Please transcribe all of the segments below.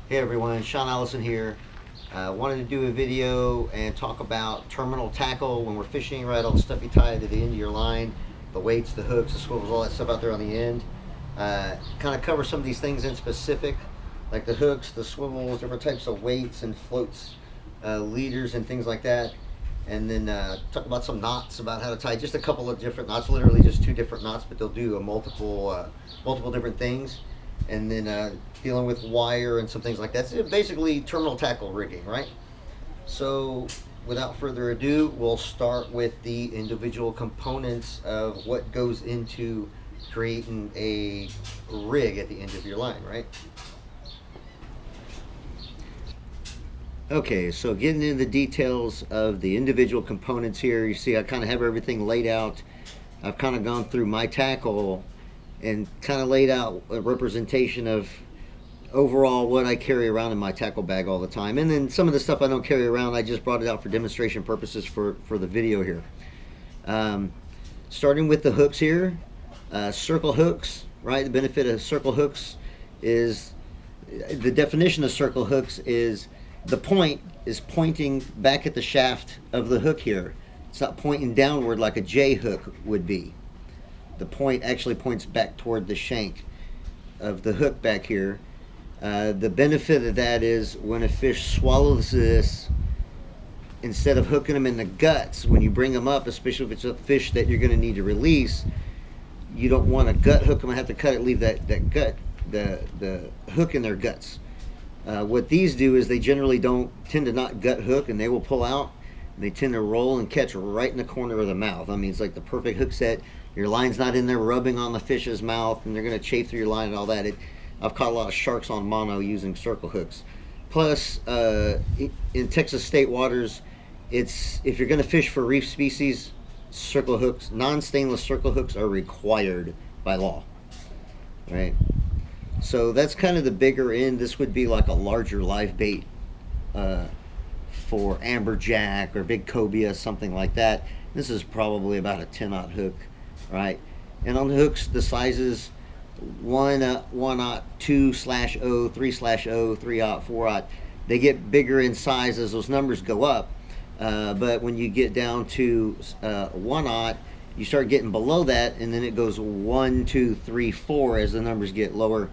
Hey everyone, Sean Allison here. Wanted to do a video and talk about terminal tackle when we're fishing, right? All the stuff you tie to the end of your line, the weights, the hooks, the swivels, all that stuff out there on the end. Kind of cover some of these things in specific, like the hooks, the swivels, different types of weights and floats, leaders and things like that. And then talk about some knots, about how to tie just a couple of different knots, literally just 2 different knots, but they'll do a multiple different things. And then dealing with wire and some things like that. So basically terminal tackle rigging, right? So without further ado, we'll start with the individual components of what goes into creating a rig at the end of your line, right? Okay, so getting into the details of the individual components here, you see I kind of have everything laid out. I've kind of gone through my tackle and kind of laid out a representation of overall what I carry around in my tackle bag all the time. And then some of the stuff I don't carry around, I just brought it out for demonstration purposes for the video here. Starting with the hooks here, circle hooks, right? The benefit of circle hooks is, the definition of circle hooks is the point is pointing back at the shaft of the hook here. It's not pointing downward like a J hook would be. The point actually points back toward the shank of the hook back here. The benefit of that is when a fish swallows this, instead of hooking them in the guts, when you bring them up, especially if it's a fish that you're going to need to release, you don't want to gut hook them and have to cut it, leave that gut, the hook in their guts. What these do is they generally don't tend to not gut hook, and they will pull out. And they tend to roll and catch right in the corner of the mouth. I mean, it's like the perfect hook set. Your line's not in there rubbing on the fish's mouth and they're going to chafe through your line and all that. I've caught a lot of sharks on mono using circle hooks. Plus, in Texas state waters, if you're going to fish for reef species, circle hooks, non-stainless circle hooks are required by law, right? So that's kind of the bigger end. This would be like a larger live bait for amberjack or big cobia, something like that. This is probably about a 10-aught hook, right? And on the hooks, the sizes 1/0, 2/0, 3/0, 3/0, 4/0, they get bigger in size as those numbers go up. But when you get down to 1/0, you start getting below that, and then it goes 1, 2, 3, 4 as the numbers get lower.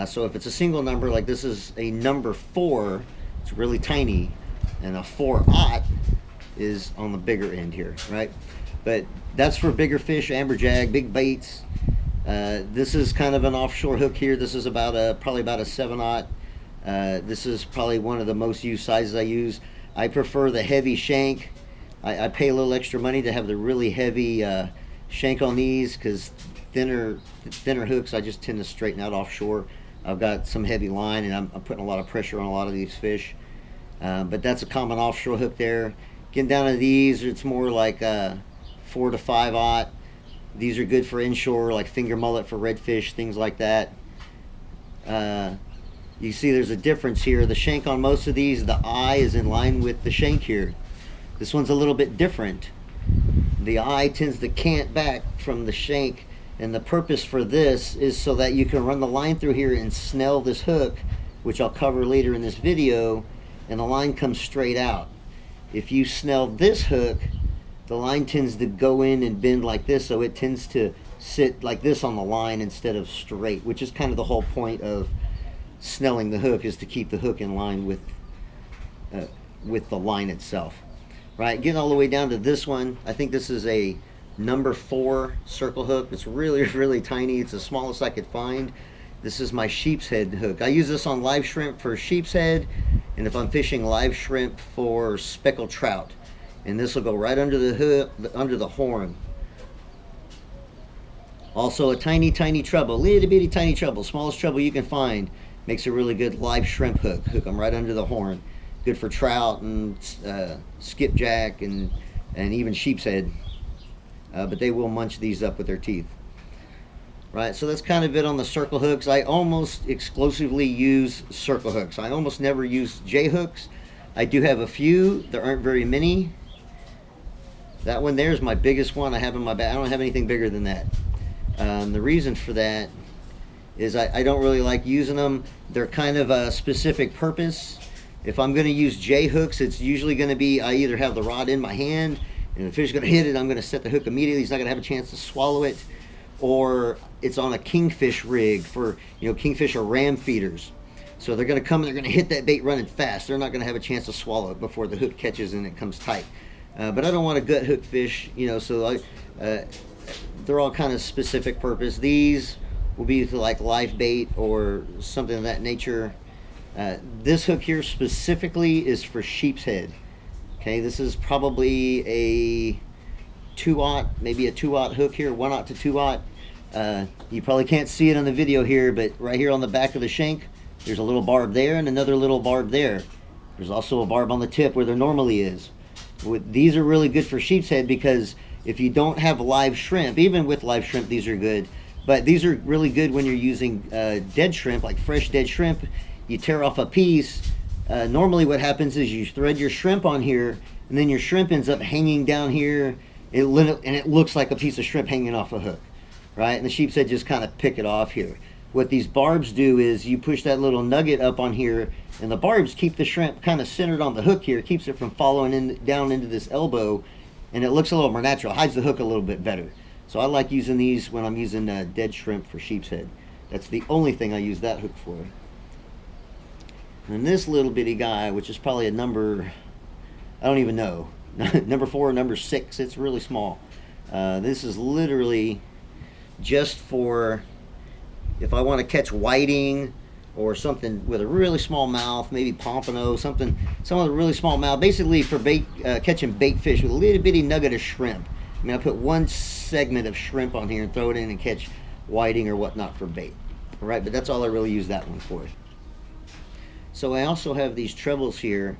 So if it's a single number, like this is a number 4, it's really tiny, and a 4/0 is on the bigger end here, right? But that's for bigger fish, amberjack, big baits. This is kind of an offshore hook here. This is probably about a 7/0. This is probably one of the most used sizes I use. I prefer the heavy shank. I pay a little extra money to have the really heavy shank on these, because thinner hooks I just tend to straighten out offshore. I've got some heavy line and I'm putting a lot of pressure on a lot of these fish. But that's a common offshore hook there. Getting down to these, it's more like 4 to 5/0. These are good for inshore, like finger mullet for redfish, things like that. You see there's a difference here. The shank on most of these, the eye is in line with the shank here. This one's a little bit different. The eye tends to cant back from the shank, and the purpose for this is so that you can run the line through here and snell this hook, which I'll cover later in this video, and the line comes straight out. If you snell this hook, the line tends to go in and bend like this, so it tends to sit like this on the line instead of straight, which is kind of the whole point of snelling the hook, is to keep the hook in line with the line itself. Right, getting all the way down to this one, I think this is a number 4 circle hook. It's really, really tiny. It's the smallest I could find. This is my sheep's head hook. I use this on live shrimp for sheep's head, and if I'm fishing live shrimp for speckled trout. And this will go right under the hook, under the horn. Also a tiny treble, little bitty tiny treble, smallest treble you can find. Makes a really good live shrimp hook. Hook them right under the horn. Good for trout and skipjack and even sheep's head. But they will munch these up with their teeth. Right, so that's kind of it on the circle hooks. I almost exclusively use circle hooks. I almost never use J hooks. I do have a few. There aren't very many. That one there is my biggest one I have in my bag. I don't have anything bigger than that. The reason for that is I don't really like using them. They're kind of a specific purpose. If I'm going to use J hooks, it's usually going to be I either have the rod in my hand and the fish is going to hit it, I'm going to set the hook immediately. He's not going to have a chance to swallow it. Or it's on a Kingfish rig for, Kingfish are ram feeders. So they're going to come and they're going to hit that bait running fast. They're not going to have a chance to swallow it before the hook catches and it comes tight. But I don't want to gut hook fish, so they're all kind of specific purpose. These will be for like live bait or something of that nature. This hook here specifically is for sheep's head. Okay, this is probably a 2/0, maybe a 2/0 hook here, 1/0 to 2/0. You probably can't see it on the video here, but right here on the back of the shank, there's a little barb there and another little barb there. There's also a barb on the tip where there normally is. These are really good for sheep's head because if you don't have live shrimp, even with live shrimp, these are good. But these are really good when you're using dead shrimp, like fresh dead shrimp. You tear off a piece. Normally what happens is you thread your shrimp on here, and then your shrimp ends up hanging down here, and it looks like a piece of shrimp hanging off a hook, right? And the sheep's head just kind of pick it off here. What these barbs do is you push that little nugget up on here, and the barbs keep the shrimp kind of centered on the hook here, keeps it from following down into this elbow, and it looks a little more natural, hides the hook a little bit better. So I like using these when I'm using dead shrimp for sheep's head. That's the only thing I use that hook for. And this little bitty guy, which is probably a number, I don't even know, number 4 or number 6, it's really small. This is literally just for if I want to catch whiting or something with a really small mouth, maybe pompano, something with a really small mouth, basically for bait, catching bait fish with a little bitty nugget of shrimp. I mean, I put one segment of shrimp on here and throw it in and catch whiting or whatnot for bait. All right, but that's all I really use that one for. So I also have these trebles here,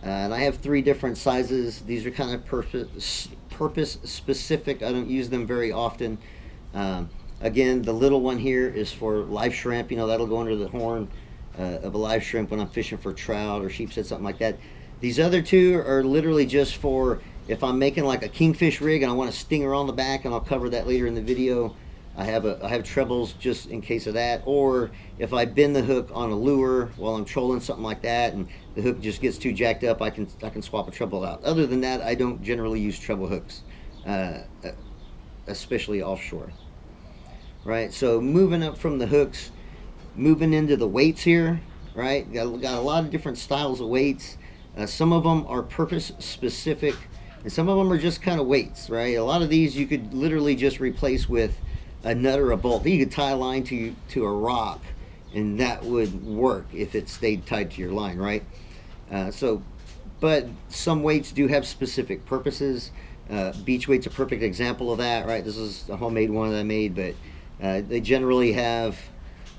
and I have 3 different sizes. These are kind of purpose specific. I don't use them very often. Again, the little one here is for live shrimp. That'll go under the horn of a live shrimp when I'm fishing for trout or sheep's head, something like that. These other 2 are literally just for if I'm making like a Kingfish rig and I want a stinger on the back, and I'll cover that later in the video. I have trebles just in case of that, or if I bend the hook on a lure while I'm trolling something like that and the hook just gets too jacked up, I can swap a treble out. Other than that, I don't generally use treble hooks, especially offshore. Right, so moving up from the hooks, moving into the weights here, right? Got a lot of different styles of weights. Some of them are purpose specific, and some of them are just kind of weights, right? A lot of these you could literally just replace with a nut or a bolt. You could tie a line to a rock, and that would work if it stayed tied to your line, right? But some weights do have specific purposes. Beach weight's a perfect example of that, right? This is a homemade one that I made, but they generally have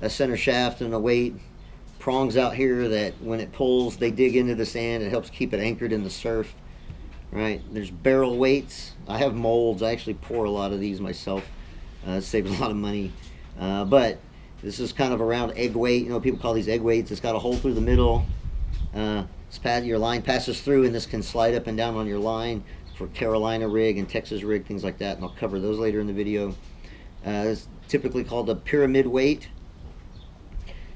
a center shaft and a weight, prongs out here that when it pulls, they dig into the sand. It helps keep it anchored in the surf, right? There's barrel weights. I have molds. I actually pour a lot of these myself. It saves a lot of money. But this is kind of a round egg weight. People call these egg weights. It's got a hole through the middle. Your line passes through, and this can slide up and down on your line for Carolina rig and Texas rig, things like that. And I'll cover those later in the video. It's typically called a pyramid weight.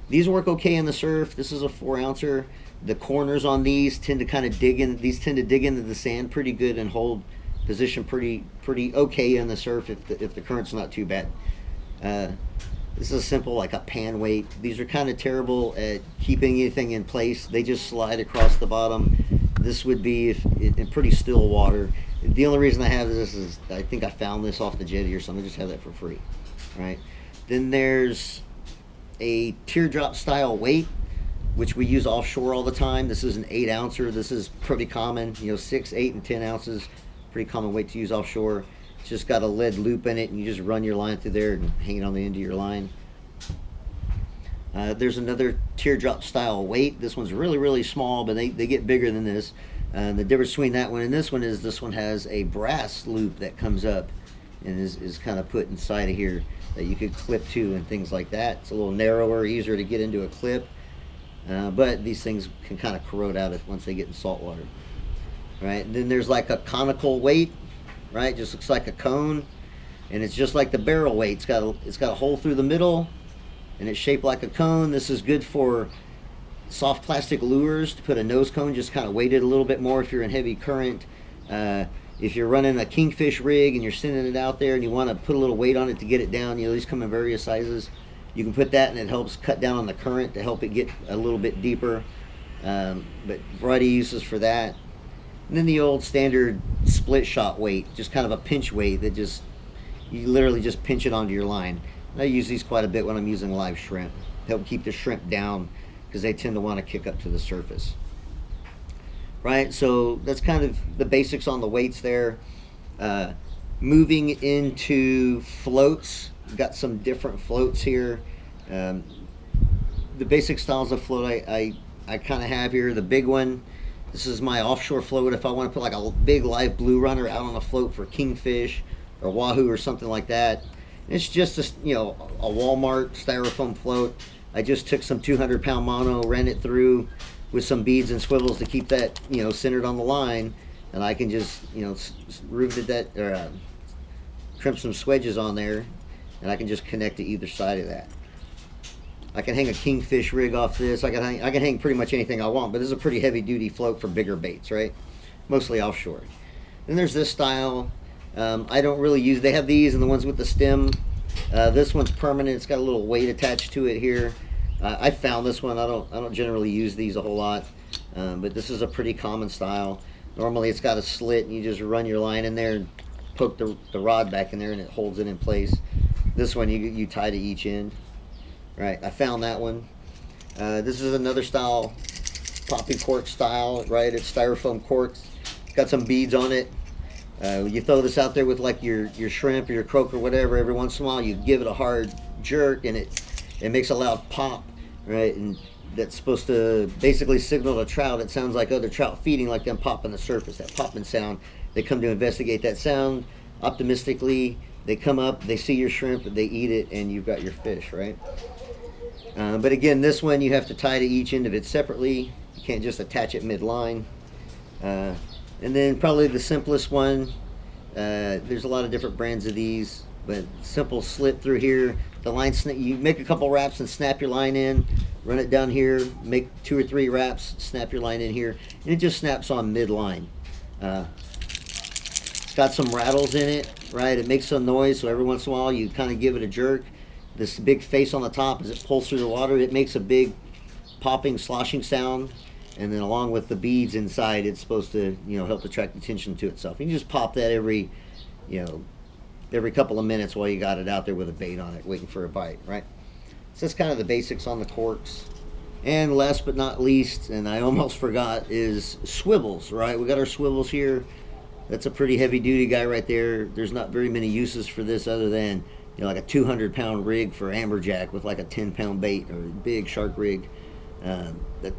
These work okay in the surf. This is a 4-ouncer. The corners on these tend to kind of dig in. These tend to dig into the sand pretty good and hold position pretty okay in the surf if the current's not too bad. This is simple, like a pan weight. These are kind of terrible at keeping anything in place. They just slide across the bottom. This would be in pretty still water. The only reason I have this is I think I found this off the jetty or something. I just have that for free, right? Then there's a teardrop style weight, which we use offshore all the time. This is an 8-ouncer. This is pretty common, 6, 8, and 10 ounces. Pretty common weight to use offshore. It's just got a lead loop in it, and you just run your line through there and hang it on the end of your line. There's another teardrop style weight. This one's really small, but they get bigger than this. The difference between that one and this one is this one has a brass loop that comes up and is kind of put inside of here that you could clip to and things like that. It's a little narrower, easier to get into a clip, but these things can kind of corrode out once they get in salt water. Right, and then there's like a conical weight, right? Just looks like a cone, and it's just like the barrel weight. It's got a hole through the middle, and it's shaped like a cone. This is good for soft plastic lures to put a nose cone, just kind of weight it a little bit more if you're in heavy current. If you're running a Kingfish rig and you're sending it out there and you want to put a little weight on it to get it down, you know, these come in various sizes. You can put that and it helps cut down on the current to help it get a little bit deeper. But variety of uses for that. And then the old standard split shot weight, just kind of a pinch weight that just, you literally just pinch it onto your line. And I use these quite a bit when I'm using live shrimp. Help keep the shrimp down because they tend to want to kick up to the surface. Right, so that's kind of the basics on the weights there. Moving into floats, we've got some different floats here. The basic styles of float I kind of have here. The big one, this is my offshore float. If I want to put like a big live blue runner out on a float for Kingfish or wahoo or something like that, it's just a, you know, a Walmart styrofoam float. I just took some 200-pound mono, ran it through with some beads and swivels to keep that, you know, centered on the line, and I can just, you know, riveted that or crimp some swedges on there, and I can just connect to either side of that. I can hang a Kingfish rig off this. I can hang pretty much anything I want, but this is a pretty heavy duty float for bigger baits, right? Mostly offshore. Then there's this style. I don't really use, they have these and the ones with the stem. This one's permanent. It's got a little weight attached to it here. I found this one. I don't generally use these a whole lot, but this is a pretty common style. Normally it's got a slit and you just run your line in there and poke the rod back in there and it holds it in place. This one you tie to each end. Right, I found that one. This is another style, poppy cork style, right? It's styrofoam corks. Got some beads on it. You throw this out there with like your shrimp or your croak or whatever. Every once in a while you give it a hard jerk and it makes a loud pop, right? And that's supposed to basically signal to trout. It sounds like other trout feeding, like them popping the surface, that popping sound. They come to investigate that sound. Optimistically, they come up, they see your shrimp, they eat it, and you've got your fish, right? But again, this one you have to tie to each end of it separately. You can't just attach it mid-line. And then probably the simplest one, there's a lot of different brands of these, but simple slit through here. The line, you make a couple wraps and snap your line in, run it down here, make 2 or 3 wraps, snap your line in here, and it just snaps on mid-line. It's got some rattles in it, right? It makes some noise, so every once in a while you kind of give it a jerk. This big face on the top, as it pulls through the water, it makes a big popping, sloshing sound. And then along with the beads inside, it's supposed to, you know, help attract attention to itself. You can just pop that every couple of minutes while you got it out there with a bait on it, waiting for a bite, right? So that's kind of the basics on the corks. And last but not least, and I almost forgot, is Swivels, right? We got our Swivels here. That's a pretty heavy duty guy right there. There's not very many uses for this other than, you know, like a 200-pound rig for amberjack with like a 10-pound bait or a big shark rig.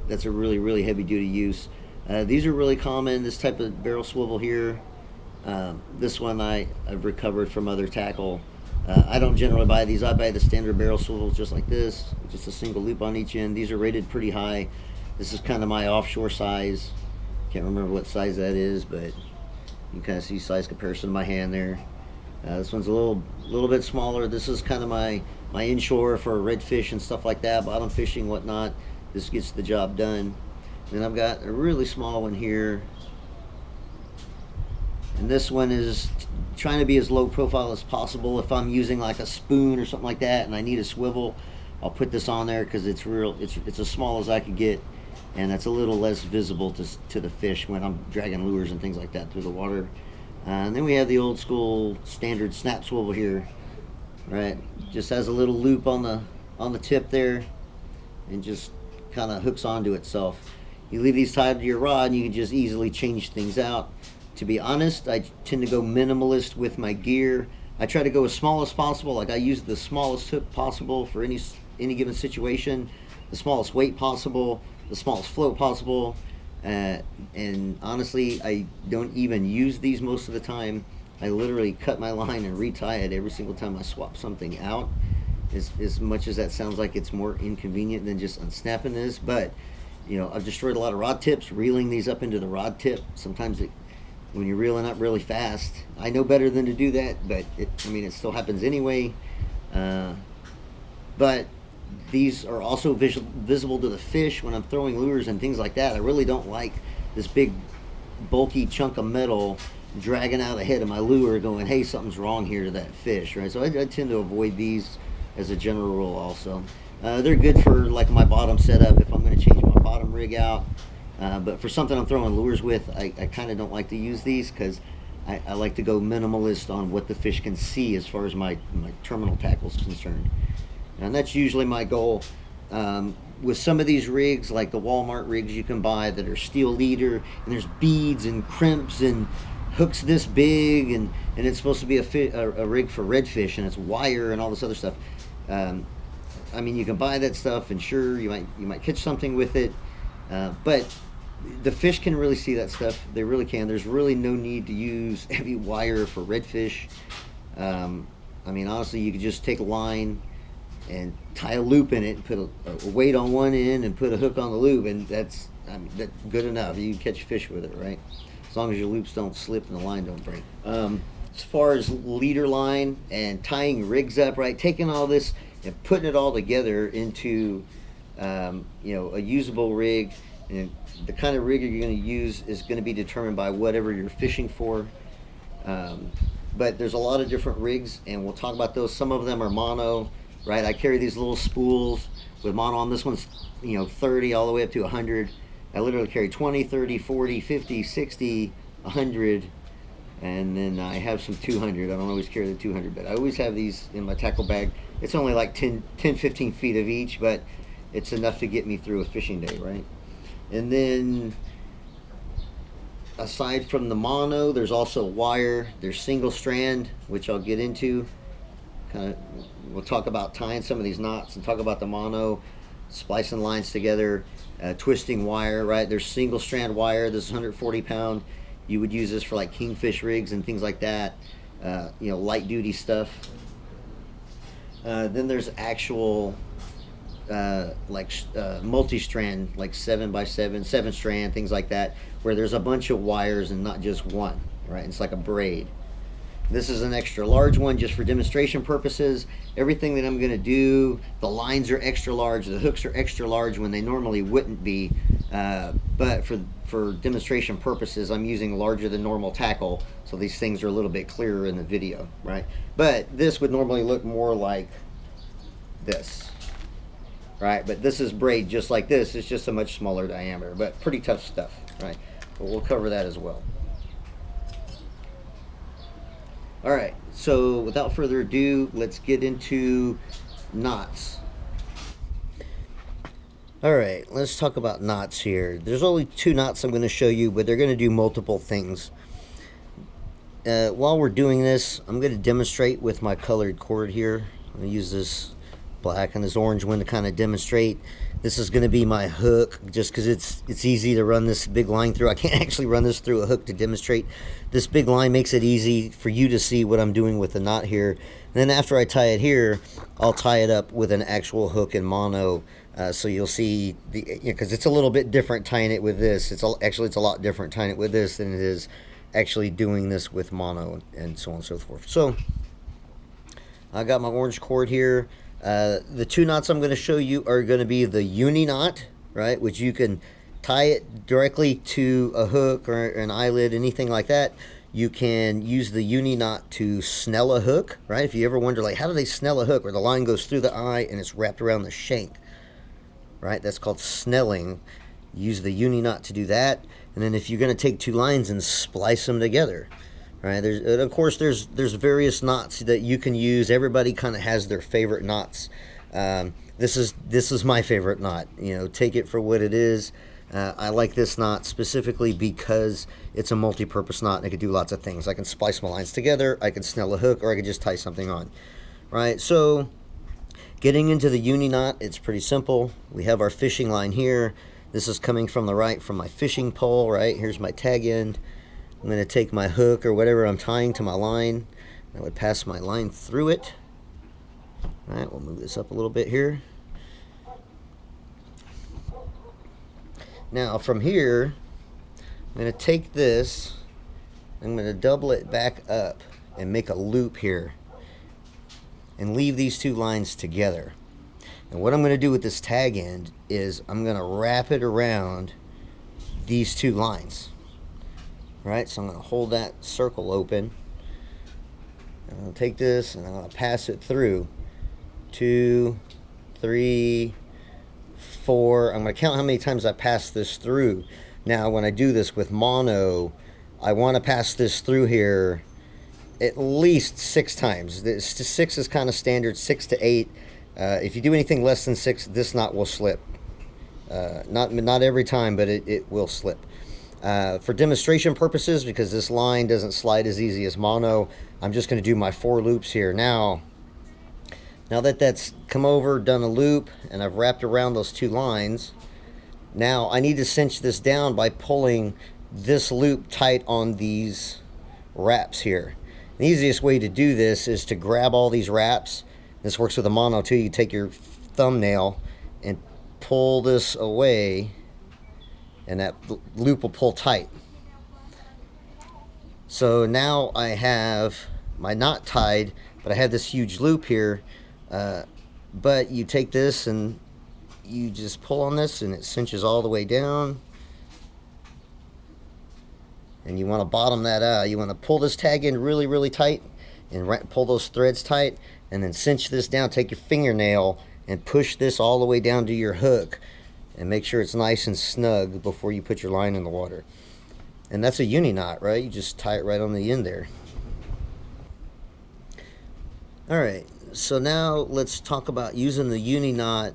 That's a really, really heavy duty use. These are really common, this type of barrel swivel here. This one I've recovered from other tackle. I don't generally buy these. I buy the standard barrel swivels just like this, just a single loop on each end. These are rated pretty high. This is kind of my offshore size. Can't remember what size that is, but you can kind of see size comparison to my hand there. This one's a little bit smaller. This is kind of my inshore for redfish and stuff like that, bottom fishing, whatnot. This gets the job done. Then I've got a really small one here, and this one is trying to be as low profile as possible. If I'm using like a spoon or something like that and I need a swivel, I'll put this on there because it's as small as I could get, and that's a little less visible to the fish when I'm dragging lures and things like that through the water. And then we have the old school standard snap swivel here, right? Just has a little loop on the tip there, and just kind of hooks onto itself. You leave these tied to your rod and you can just easily change things out. To be honest, I tend to go minimalist with my gear. I try to go as small as possible. Like I use the smallest hook possible for any given situation, the smallest weight possible, the smallest float possible. And honestly, I don't even use these most of the time. I literally cut my line and retie it every single time I swap something out. As much as that sounds like it's more inconvenient than just unsnapping this, but you know, I've destroyed a lot of rod tips reeling these up into the rod tip. Sometimes when you're reeling up really fast, I know better than to do that, but it still happens anyway. But these are also visible to the fish when I'm throwing lures and things like that. I really don't like this big bulky chunk of metal dragging out the head of my lure going, hey, something's wrong here to that fish, right? So I tend to avoid these as a general rule also. They're good for like my bottom setup if I'm going to change my bottom rig out. But for something I'm throwing lures with, I kind of don't like to use these because I like to go minimalist on what the fish can see as far as my terminal tackle is concerned. And that's usually my goal. With some of these rigs, like the Walmart rigs you can buy that are steel leader, and there's beads and crimps and hooks this big, and it's supposed to be a rig for redfish, and it's wire and all this other stuff. I mean, you can buy that stuff, and sure, you might catch something with it, but the fish can really see that stuff. They really can. There's really no need to use heavy wire for redfish. I mean, honestly, you could just take a line and tie a loop in it, and put a weight on one end, and put a hook on the loop, and that's good enough. You can catch fish with it, right? As long as your loops don't slip and the line don't break. As far as leader line and tying rigs up, right? Taking all this and putting it all together into a usable rig, and the kind of rig you're going to use is going to be determined by whatever you're fishing for. But there's a lot of different rigs, and we'll talk about those. Some of them are mono, right? I carry these little spools with mono on. This one's 30 all the way up to 100. I literally carry 20, 30, 40, 50, 60, 100, and then I have some 200. I don't always carry the 200, but I always have these in my tackle bag. It's only like 10, 15 feet of each, but it's enough to get me through a fishing day, right? And then aside from the mono, there's also wire. There's single strand, which I'll get into. We'll talk about tying some of these knots and talk about the mono, splicing lines together, twisting wire, right? There's single strand wire. This is 140 pound. You would use this for like Kingfish rigs and things like that, light duty stuff. Then there's actual multi-strand, like 7x7, 7-strand, things like that, where there's a bunch of wires and not just one, right? It's like a braid. This is an extra large one just for demonstration purposes. Everything that I'm going to do, the lines are extra large, the hooks are extra large when they normally wouldn't be, but for demonstration purposes, I'm using larger than normal tackle, so these things are a little bit clearer in the video, right? But this would normally look more like this, right? But this is braid just like this. It's just a much smaller diameter, but pretty tough stuff, right? But we'll cover that as well. All right, so without further ado, let's get into knots. All right, let's talk about knots here. There's only 2 knots I'm going to show you, but they're going to do multiple things. While we're doing this, I'm going to demonstrate with my colored cord here. I'm going to use this black and this orange one to kind of demonstrate. This is going to be my hook, just because it's easy to run this big line through. I can't actually run this through a hook to demonstrate. This big line makes it easy for you to see what I'm doing with the knot here. And then after I tie it here, I'll tie it up with an actual hook and mono, so you'll see because it's a little bit different tying it with this. It's a lot different tying it with this than it is actually doing this with mono and so on and so forth. So I got my orange cord here. The 2 knots I'm going to show you are going to be the uni knot, right, which you can tie it directly to a hook or an eyelid, anything like that. You can use the uni knot to snell a hook, right? If you ever wonder, like, how do they snell a hook where the line goes through the eye and it's wrapped around the shank, right? That's called snelling. Use the uni knot to do that. And then if you're going to take 2 lines and splice them together, right? Of course, there's various knots that you can use. Everybody kind of has their favorite knots. This is my favorite knot. Take it for what it is. I like this knot specifically because it's a multi-purpose knot and I can do lots of things. I can splice my lines together, I can snell a hook, or I can just tie something on, right? So getting into the uni knot, it's pretty simple. We have our fishing line here. This is coming from the right from my fishing pole, right? Here's my tag end. I'm going to take my hook or whatever I'm tying to my line. I would pass my line through it. All right, we'll move this up a little bit here. Now from here, I'm going to take this, I'm going to double it back up and make a loop here and leave these 2 lines together. And what I'm going to do with this tag end is I'm going to wrap it around these two lines. Right, so I'm going to hold that circle open. I'm going to take this and I'm going to pass it through 2, 3, 4. I'm going to count how many times I pass this through. Now, when I do this with mono, I want to pass this through here at least 6 times. 6 is kind of standard, 6 to 8. If you do anything less than 6, this knot will slip. Not every time, but it will slip. For demonstration purposes, because this line doesn't slide as easy as mono, I'm just going to do my 4 loops here. Now that that's come over, done a loop, and I've wrapped around those 2 lines, now I need to cinch this down by pulling this loop tight on these wraps here. The easiest way to do this is to grab all these wraps. This works with a mono too. You take your thumbnail and pull this away, and that loop will pull tight. So now I have my knot tied, but I have this huge loop here. But you take this and you just pull on this and it cinches all the way down. And you want to bottom that out. You want to pull this tag in really, really tight and pull those threads tight, and then cinch this down. Take your fingernail and push this all the way down to your hook and make sure it's nice and snug before you put your line in the water. And that's a uni knot, right? You just tie it right on the end there. Alright, so now let's talk about using the uni knot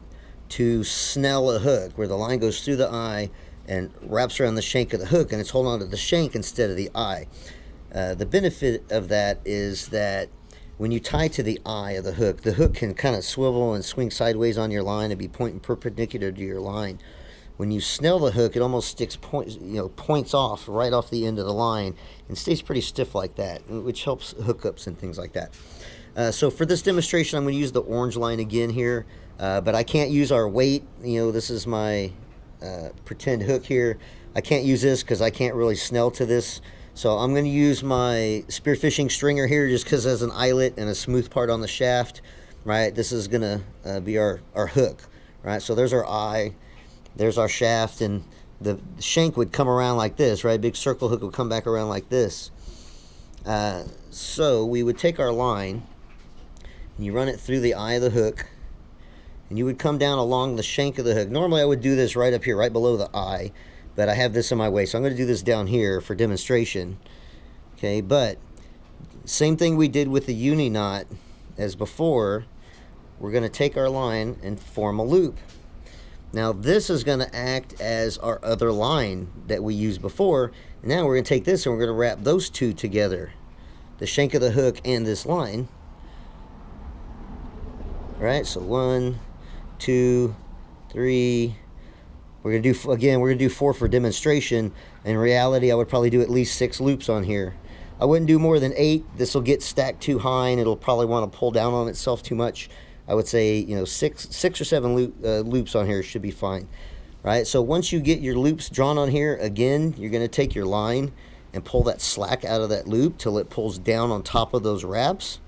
to snell a hook, where the line goes through the eye and wraps around the shank of the hook, and it's holding on to the shank instead of the eye. The benefit of that is that when you tie to the eye of the hook can kind of swivel and swing sideways on your line and be pointing perpendicular to your line. When you snell the hook, it almost sticks points off right off the end of the line and stays pretty stiff like that, which helps hookups and things like that. So for this demonstration, I'm going to use the orange line again here, but I can't use our weight. This is my pretend hook here. I can't use this because I can't really snell to this. So I'm going to use my spearfishing stringer here just because it has an eyelet and a smooth part on the shaft. Right, this is going to be our hook. Right, so there's our eye, there's our shaft, and the shank would come around like this. Right, big circle hook would come back around like this. So we would take our line and you run it through the eye of the hook, and you would come down along the shank of the hook. Normally I would do this right up here, right below the eye, but I have this in my way, so I'm going to do this down here for demonstration. Okay, but same thing we did with the uni knot as before. We're going to take our line and form a loop. Now this is going to act as our other line that we used before. And now we're going to take this and we're going to wrap those two together, the shank of the hook and this line. Right, so 1, 2, 3. We're going to do, again, we're going to do 4 for demonstration. In reality, I would probably do at least 6 loops on here. I wouldn't do more than 8. This will get stacked too high and it'll probably want to pull down on itself too much. I would say, 6 or 7 loops on here should be fine. Right, so once you get your loops drawn on here, again, you're going to take your line and pull that slack out of that loop till it pulls down on top of those wraps.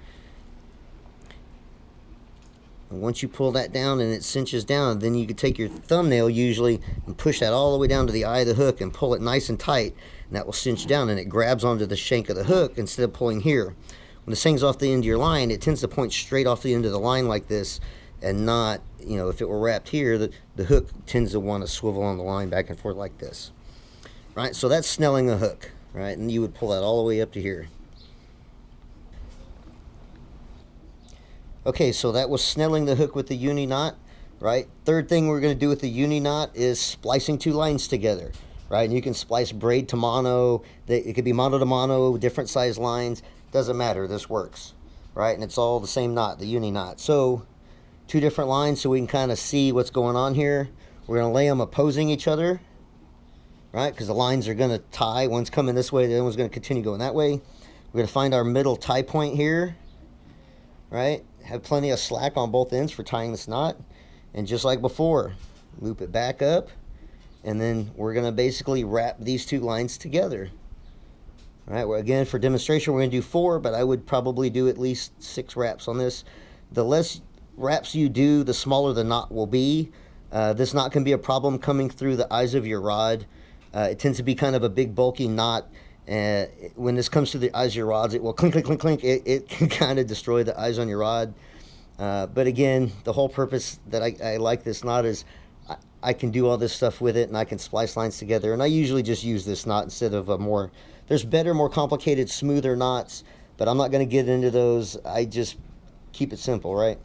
And once you pull that down and it cinches down, then you could take your thumbnail usually and push that all the way down to the eye of the hook and pull it nice and tight, and that will cinch down and it grabs onto the shank of the hook instead of pulling here. When this hangs off the end of your line, it tends to point straight off the end of the line like this, and not, if it were wrapped here, the hook tends to want to swivel on the line back and forth like this. Right, so that's snelling a hook, right, and you would pull that all the way up to here. Okay, so that was snelling the hook with the uni knot, right? Third thing we're going to do with the uni knot is splicing 2 lines together, right? And you can splice braid to mono. It could be mono to mono, different size lines. Doesn't matter. This works, right? And it's all the same knot, the uni knot. So 2 different lines so we can kind of see what's going on here. We're going to lay them opposing each other, right? Because the lines are going to tie. One's coming this way, the other one's going to continue going that way. We're going to find our middle tie point here, right? Have plenty of slack on both ends for tying this knot, and just like before, loop it back up, and then we're going to basically wrap these 2 lines together. All right, well, again, for demonstration we're going to do 4, but I would probably do at least 6 wraps on this. The less wraps you do, the smaller the knot will be. This knot can be a problem coming through the eyes of your rod. It tends to be kind of a big bulky knot. When this comes to the eyes of your rods, it will clink, clink, clink, clink. It can kind of destroy the eyes on your rod. But again, the whole purpose that I like this knot is I can do all this stuff with it, and I can splice lines together. And I usually just use this knot instead of a more, there's better, more complicated, smoother knots, but I'm not going to get into those. I just keep it simple, right?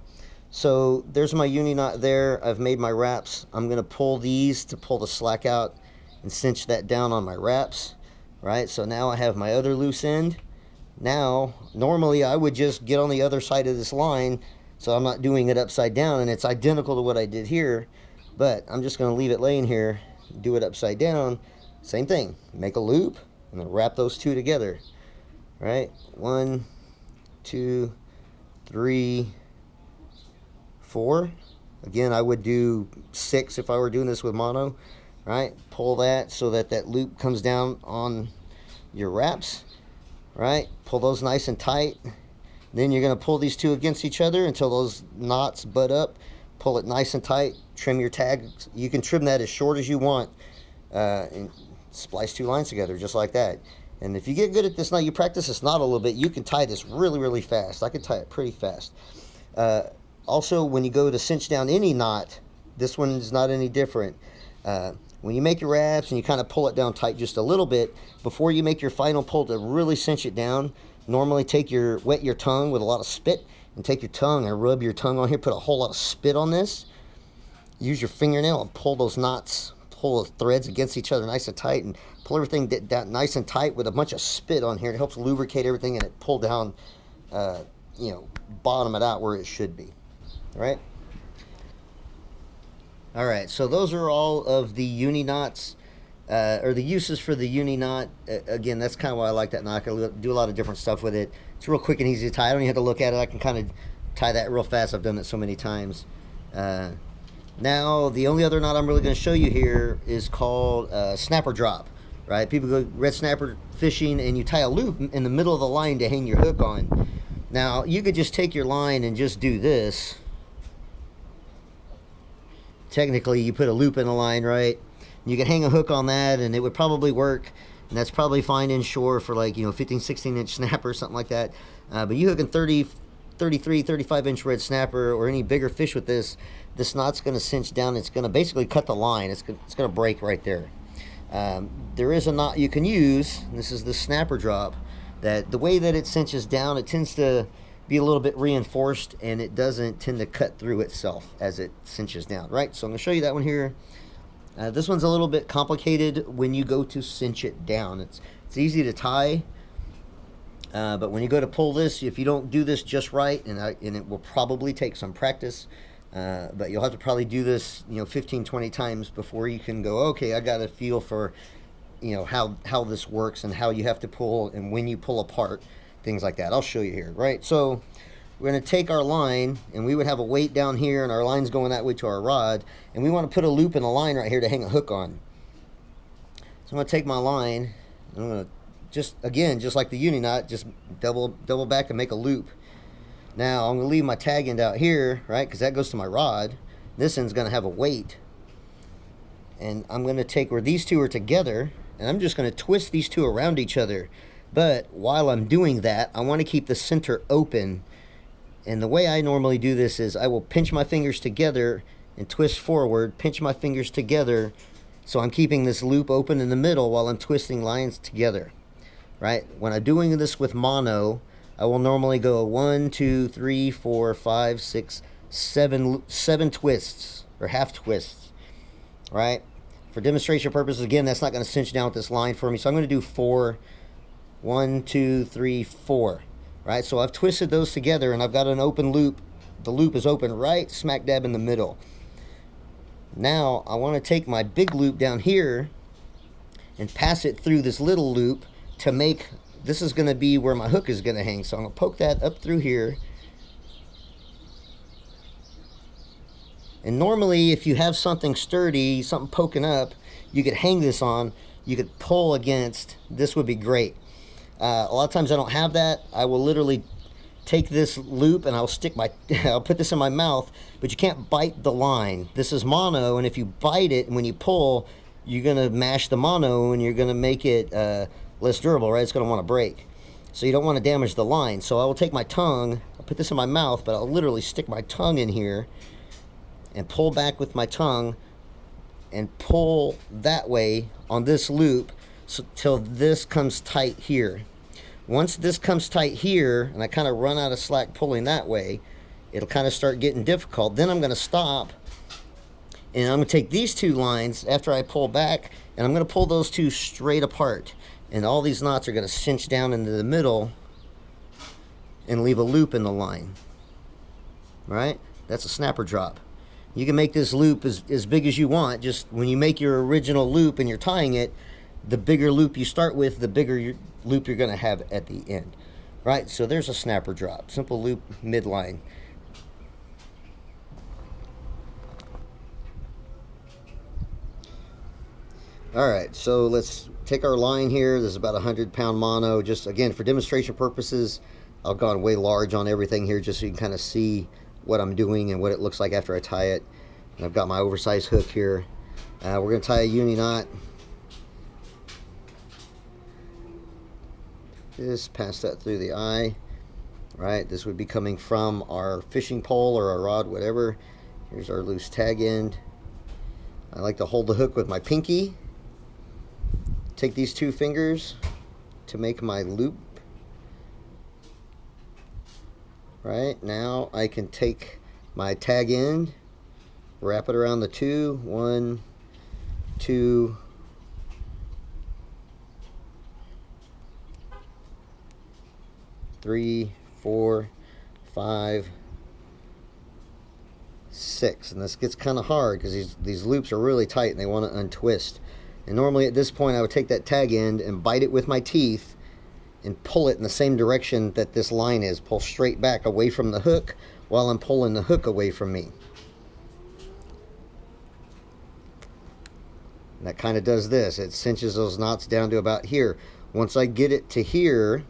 So there's my uni knot there. I've made my wraps. I'm going to pull these to pull the slack out and cinch that down on my wraps, right? So now I have my other loose end. Now, normally I would just get on the other side of this line, so I'm not doing it upside down, and it's identical to what I did here, but I'm just going to leave it laying here, do it upside down. Same thing, make a loop, and then wrap those two together, right? 1, 2, 3, 4. Again, I would do 6 if I were doing this with mono, right? Pull that so that that loop comes down on your wraps, right? Pull those nice and tight. Then you're going to pull these two against each other until those knots butt up. Pull it nice and tight. Trim your tag. You can trim that as short as you want, and splice 2 lines together just like that. And if you get good at this knot, you practice this knot a little bit, you can tie this really, really fast. I can tie it pretty fast. Also, when you go to cinch down any knot, this one is not any different. When you make your wraps and you kind of pull it down tight just a little bit, before you make your final pull to really cinch it down, normally wet your tongue with a lot of spit, and take your tongue and rub your tongue on here, put a whole lot of spit on this. Use your fingernail and pull those knots, pull the threads against each other nice and tight, and pull everything down nice and tight with a bunch of spit on here. It helps lubricate everything, and it pull down, you know, bottom it out where it should be. All right? All right, so those are all of the uni knots, or the uses for the uni knot. Again, that's kind of why I like that knot. I can do a lot of different stuff with it. It's real quick and easy to tie. I don't even have to look at it. I can kind of tie that real fast. I've done it so many times. Now, the only other knot I'm really going to show you here is called snapper drop, right? People go red snapper fishing, and you tie a loop in the middle of the line to hang your hook on. Now, you could just take your line and just do this. Technically, you put a loop in the line, right? You can hang a hook on that, and it would probably work, and that's probably fine inshore for, like, you know, 15, 16-inch snapper, something like that. But you hooking 30, 33, 35-inch red snapper or any bigger fish with this knot's going to cinch down. It's going to basically cut the line. It's going to break right there. There is a knot you can use. This is the snapper drop. That the way that it cinches down, it tends to be a little bit reinforced, and it doesn't tend to cut through itself as it cinches down, right? So I'm going to show you that one here. This one's a little bit complicated when you go to cinch it down. It's easy to tie, but when you go to pull this, if you don't do this just right, and it will probably take some practice, but you'll have to probably do this, you know, 15, 20 times before you can go, okay, I got a feel for, you know, how this works and how you have to pull and when you pull apart, things like that. I'll show you here, right? So we're going to take our line, and we would have a weight down here, and our line's going that way to our rod, and we want to put a loop in the line right here to hang a hook on. So I'm going to take my line, and I'm going to just like the uni knot, just double back and make a loop. Now I'm going to leave my tag end out here, right, because that goes to my rod. This end's going to have a weight, and I'm going to take where these two are together, and I'm just going to twist these two around each other. But while I'm doing that, I want to keep the center open. And the way I normally do this is I will pinch my fingers together and twist forward, pinch my fingers together, so I'm keeping this loop open in the middle while I'm twisting lines together, right? When I'm doing this with mono, I will normally go 1, 2, 3, 4, 5, 6, 7 twists, or half twists, right? For demonstration purposes, again, that's not going to cinch down with this line for me, so I'm going to do 4. 1, 2, 3, 4, right? So I've twisted those together, and I've got an open loop. The loop is open right smack dab in the middle. Now I want to take my big loop down here and pass it through this little loop to make, this is going to be where my hook is going to hang. So I'm going to poke that up through here. And normally, if you have something sturdy, something poking up, you could hang this on, you could pull against, this would be great. A lot of times I don't have that. I will literally take this loop and I'll stick my I'll put this in my mouth, but you can't bite the line. This is mono, and if you bite it and when you pull, you're gonna mash the mono and you're gonna make it less durable, right? It's gonna want to break. So you don't want to damage the line. So I will take my tongue, I'll put this in my mouth, but I'll literally stick my tongue in here and pull back with my tongue and pull that way on this loop till this comes tight here. Once this comes tight here and I kind of run out of slack pulling that way, it'll kind of start getting difficult. Then I'm going to stop and I'm going to take these two lines after I pull back and I'm going to pull those two straight apart. And all these knots are going to cinch down into the middle and leave a loop in the line. Right? That's a snapper drop. You can make this loop as big as you want. Just when you make your original loop and you're tying it, the bigger loop you start with, the bigger loop you're going to have at the end. Right? So there's a snapper drop. Simple loop midline. Alright, so let's take our line here. This is about 100-pound mono. Just again, for demonstration purposes, I've gone way large on everything here just so you can kind of see what I'm doing and what it looks like after I tie it. And I've got my oversized hook here. We're going to tie a uni knot. Just pass that through the eye. Right, this would be coming from our fishing pole or our rod, whatever. Here's our loose tag end. I like to hold the hook with my pinky. Take these two fingers to make my loop. Right, now I can take my tag end, wrap it around the two. 1, 2, 3, 4, 5, 6. And this gets kind of hard because these loops are really tight and they want to untwist. And normally at this point I would take that tag end and bite it with my teeth and pull it in the same direction that this line is. Pull straight back away from the hook while I'm pulling the hook away from me. And that kind of does this. It cinches those knots down to about here. Once I get it to here,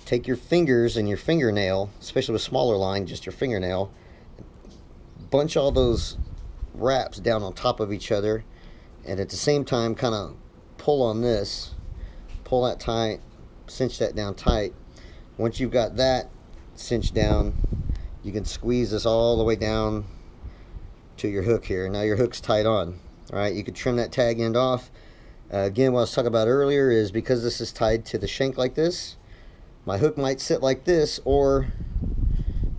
take your fingers and your fingernail, especially with smaller line, just your fingernail, bunch all those wraps down on top of each other, and at the same time kind of pull on this, pull that tight, cinch that down tight. Once you've got that cinched down, you can squeeze this all the way down to your hook here. Now your hook's tight on. All right, you could trim that tag end off. Again, what I was talking about earlier is because this is tied to the shank like this, my hook might sit like this, or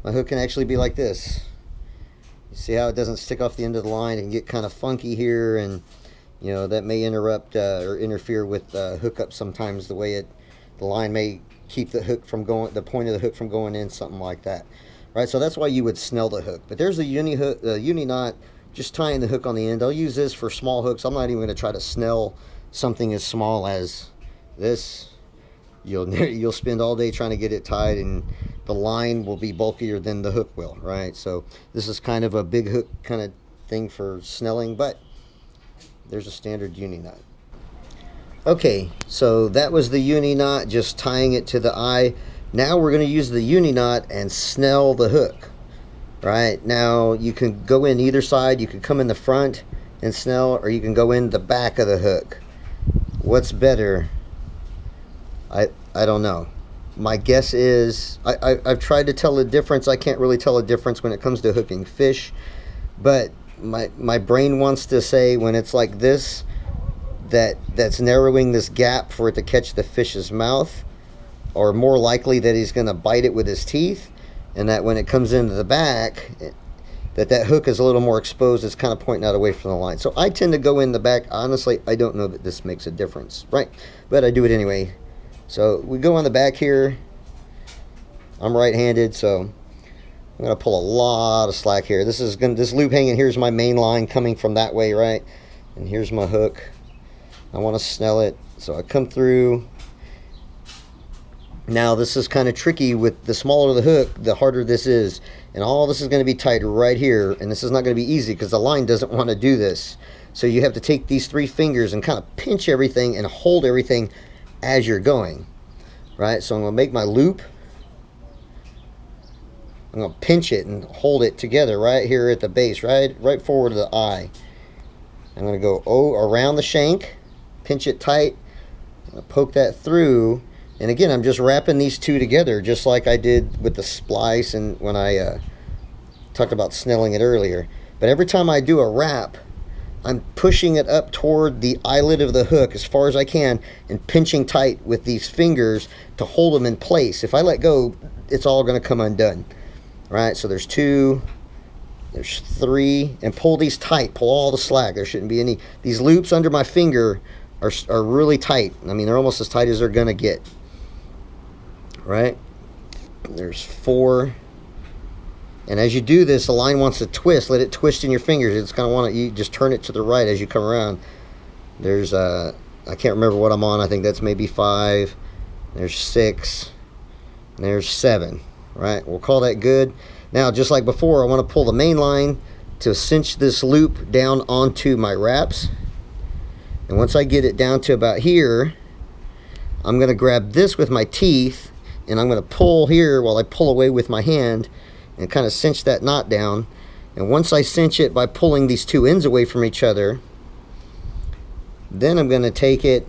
my hook can actually be like this. You see how it doesn't stick off the end of the line and get kind of funky here, and you know that may interrupt or interfere with hookup sometimes. The way the line may keep the hook from going, the point of the hook from going in, something like that. Right, so that's why you would snell the hook. But there's the uni knot, just tying the hook on the end. I'll use this for small hooks. I'm not even going to try to snell something as small as this. You'll spend all day trying to get it tied, and the line will be bulkier than the hook will, right? So this is kind of a big hook kind of thing for snelling, but there's a standard uni knot. Okay, so that was the uni knot, just tying it to the eye. Now we're going to use the uni knot and snell the hook. Right, now you can go in either side. You can come in the front and snell, or you can go in the back of the hook. What's better? I don't know. My guess is, I've tried to tell a difference. I can't really tell a difference when it comes to hooking fish, but my brain wants to say when it's like this, that's narrowing this gap for it to catch the fish's mouth, or more likely that he's going to bite it with his teeth, and that when it comes into the back, that hook is a little more exposed. It's kind of pointing out away from the line. So I tend to go in the back. Honestly, I don't know that this makes a difference, right? But I do it anyway. So we go on the back here. I'm right-handed, so I'm going to pull a lot of slack here. This loop hanging, here's my main line coming from that way, right? And here's my hook. I want to snell it, so I come through. Now this is kind of tricky. With the smaller the hook, the harder this is, and all this is going to be tied right here, and this is not going to be easy because the line doesn't want to do this. So you have to take these 3 fingers and kind of pinch everything and hold everything as you're going, right? So I'm going to make my loop, I'm going to pinch it and hold it together right here at the base, right forward to the eye. I'm going to go around the shank, pinch it tight, poke that through, and again, I'm just wrapping these two together just like I did with the splice and when I talked about snelling it earlier. But every time I do a wrap, I'm pushing it up toward the eyelid of the hook as far as I can and pinching tight with these fingers to hold them in place. If I let go, it's all going to come undone. Right, so there's 2, there's 3, and pull these tight, pull all the slack. There shouldn't be any. These loops under my finger are really tight. I mean, they're almost as tight as they're going to get. Right, there's 4. And as you do this, the line wants to twist. Let it twist in your fingers. It's going to want to, you just turn it to the right as you come around. There's, I can't remember what I'm on. I think that's maybe 5. There's 6. And there's 7. Right, we'll call that good. Now, just like before, I want to pull the main line to cinch this loop down onto my wraps. And once I get it down to about here, I'm going to grab this with my teeth, and I'm going to pull here while I pull away with my hand and kind of cinch that knot down. And once I cinch it by pulling these two ends away from each other, then I'm going to take it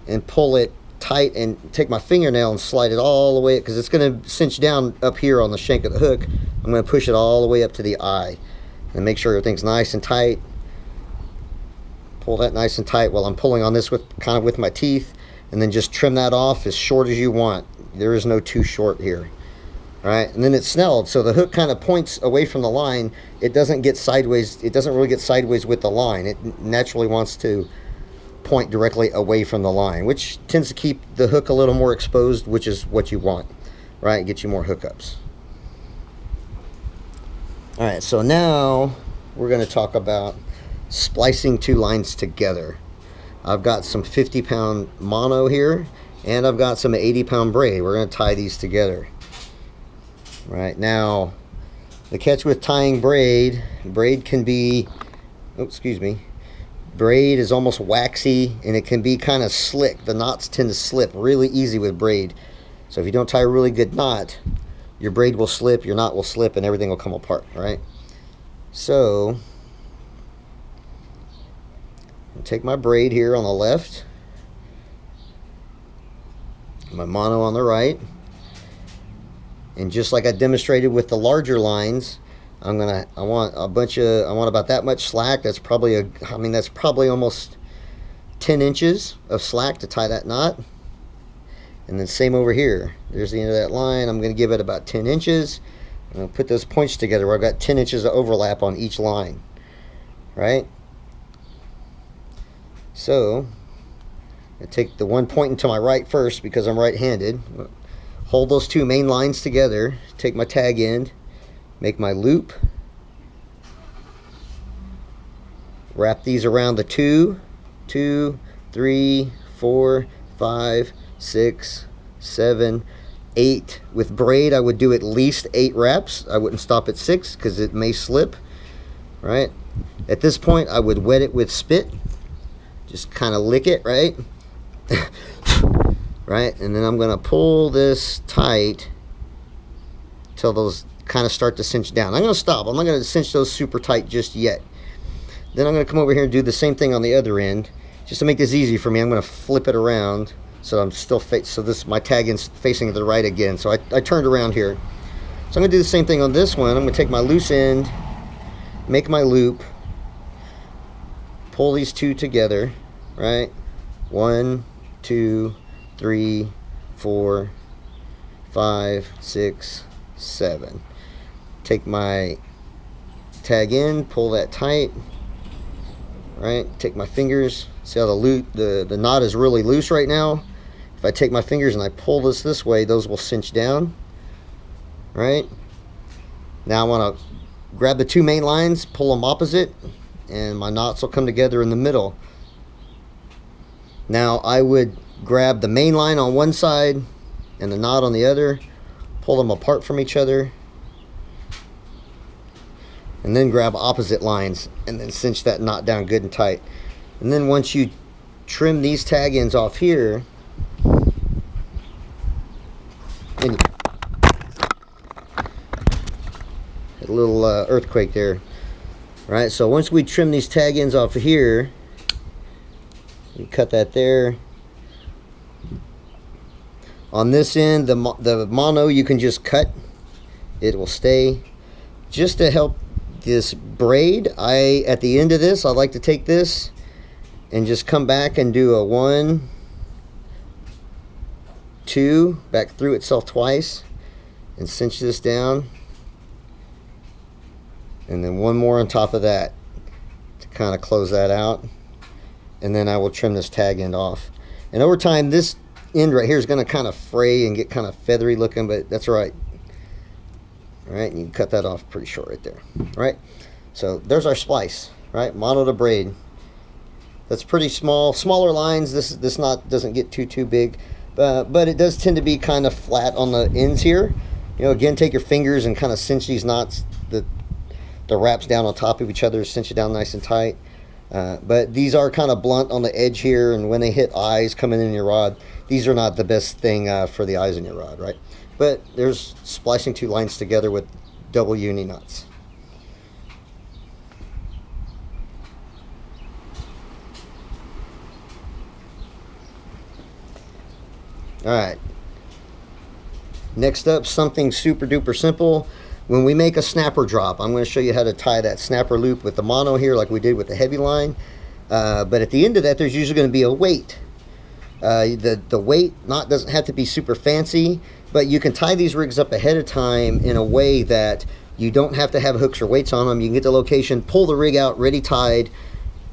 and pull it tight and take my fingernail and slide it all the way, because it's going to cinch down up here on the shank of the hook. I'm going to push it all the way up to the eye and make sure everything's nice and tight. Pull that nice and tight while I'm pulling on this with kind of with my teeth, and then just trim that off as short as you want. There is no too short here. All right, and then it's snelled, so the hook kind of points away from the line. It doesn't get sideways. It doesn't really get sideways with the line. It naturally wants to point directly away from the line, which tends to keep the hook a little more exposed, which is what you want, right? Get you more hookups. All right, so now we're going to talk about splicing 2 lines together. I've got some 50-pound mono here, and I've got some 80-pound braid. We're going to tie these together. Right now, the catch with tying braid can be, braid is almost waxy, and it can be kind of slick. The knots tend to slip really easy with braid. So if you don't tie a really good knot, your braid will slip, your knot will slip, and everything will come apart, right? So, I'll take my braid here on the left, my mono on the right, and just like I demonstrated with the larger lines, I want about that much slack. That's probably that's probably almost 10 inches of slack to tie that knot. And then same over here. There's the end of that line. I'm going to give it about 10 inches. I'm going to put those points together where I've got 10 inches of overlap on each line. Right? So, I take the one pointing to my right first because I'm right-handed. Hold those 2 main lines together. Take my tag end. Make my loop. Wrap these around the 2, 3, 4, 5, 6, 7, 8. With braid, I would do at least 8 wraps. I wouldn't stop at 6 because it may slip. Right? At this point, I would wet it with spit. Just kind of lick it, right? Right? And then I'm going to pull this tight till those kind of start to cinch down. I'm going to stop. I'm not going to cinch those super tight just yet. Then I'm going to come over here and do the same thing on the other end. Just to make this easy for me, I'm going to flip it around so I'm still my tag end's facing to the right again. So I turned around here. So I'm going to do the same thing on this one. I'm going to take my loose end, make my loop, pull these 2 together, right? 1, 2, 3, 4, 5, 6, 7. Take my tag in, pull that tight, right? Take my fingers. See how the knot is really loose right now? If I take my fingers and I pull this way, those will cinch down, right? Now I want to grab the 2 main lines, pull them opposite, and my knots will come together in the middle. Now I would grab the main line on one side and the knot on the other, pull them apart from each other, and then grab opposite lines and then cinch that knot down good and tight. And then once you trim these tag ends off here, little earthquake there. Right, so once we trim these tag ends off of here, you cut that there. On this end, the mono you can just cut. It will stay. Just to help this braid, at the end of this, I like to take this and just come back and do a 1, 2, back through itself twice, and cinch this down. And then one more on top of that to kind of close that out. And then I will trim this tag end off. And over time, this end right here is going to kind of fray and get kind of feathery looking, but that's all right. All right, and you can cut that off pretty short right there. All right, so there's our splice, right? Mono to braid. That's pretty small. Smaller lines, this doesn't get too big, but it does tend to be kind of flat on the ends here. You know, again, take your fingers and kind of cinch these knots, the wraps down on top of each other, cinch it down nice and tight. But these are kind of blunt on the edge here, and when they hit eyes coming in your rod, these are not the best thing for the eyes in your rod, right? But there's splicing 2 lines together with double uni knots. All right. Next up, something super duper simple. When we make a snapper drop, I'm going to show you how to tie that snapper loop with the mono here like we did with the heavy line. But at the end of that, there's usually going to be a weight. The weight knot doesn't have to be super fancy, but you can tie these rigs up ahead of time in a way that you don't have to have hooks or weights on them. You can get the location, pull the rig out, ready tied,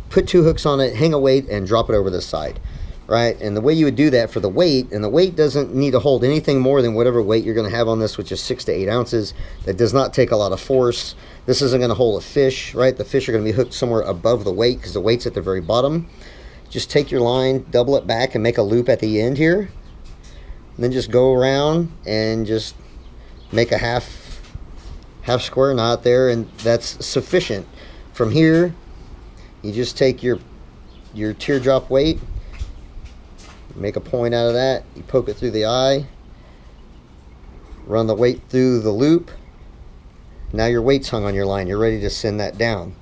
put 2 hooks on it, hang a weight, and drop it over the side. Right, and the way you would do that for the weight, and the weight doesn't need to hold anything more than whatever weight you're going to have on this, which is 6 to 8 ounces. That does not take a lot of force. This isn't going to hold a fish, right? The fish are going to be hooked somewhere above the weight because the weight's at the very bottom. Just take your line, double it back, and make a loop at the end here. And then just go around and just make a half square knot there, and that's sufficient. From here, you just take your teardrop weight, make a point out of that, you poke it through the eye, run the weight through the loop. Now your weight's hung on your line, you're ready to send that down,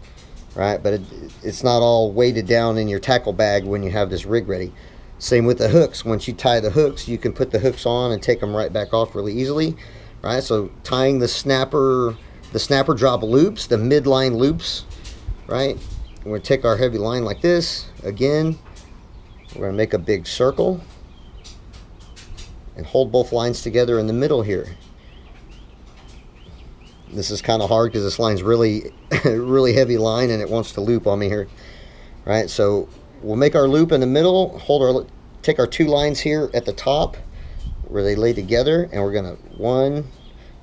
right? But it's not all weighted down in your tackle bag when you have this rig ready. Same with the hooks. Once you tie the hooks, you can put the hooks on and take them right back off really easily, right? So tying the snapper drop loops, the midline loops, right? We're going to take our heavy line like this again. We're going to make a big circle and hold both lines together in the middle here. This is kind of hard because this line's really heavy line and it wants to loop on me here. Right, so we'll make our loop in the middle, take our 2 lines here at the top where they lay together, and we're going to 1,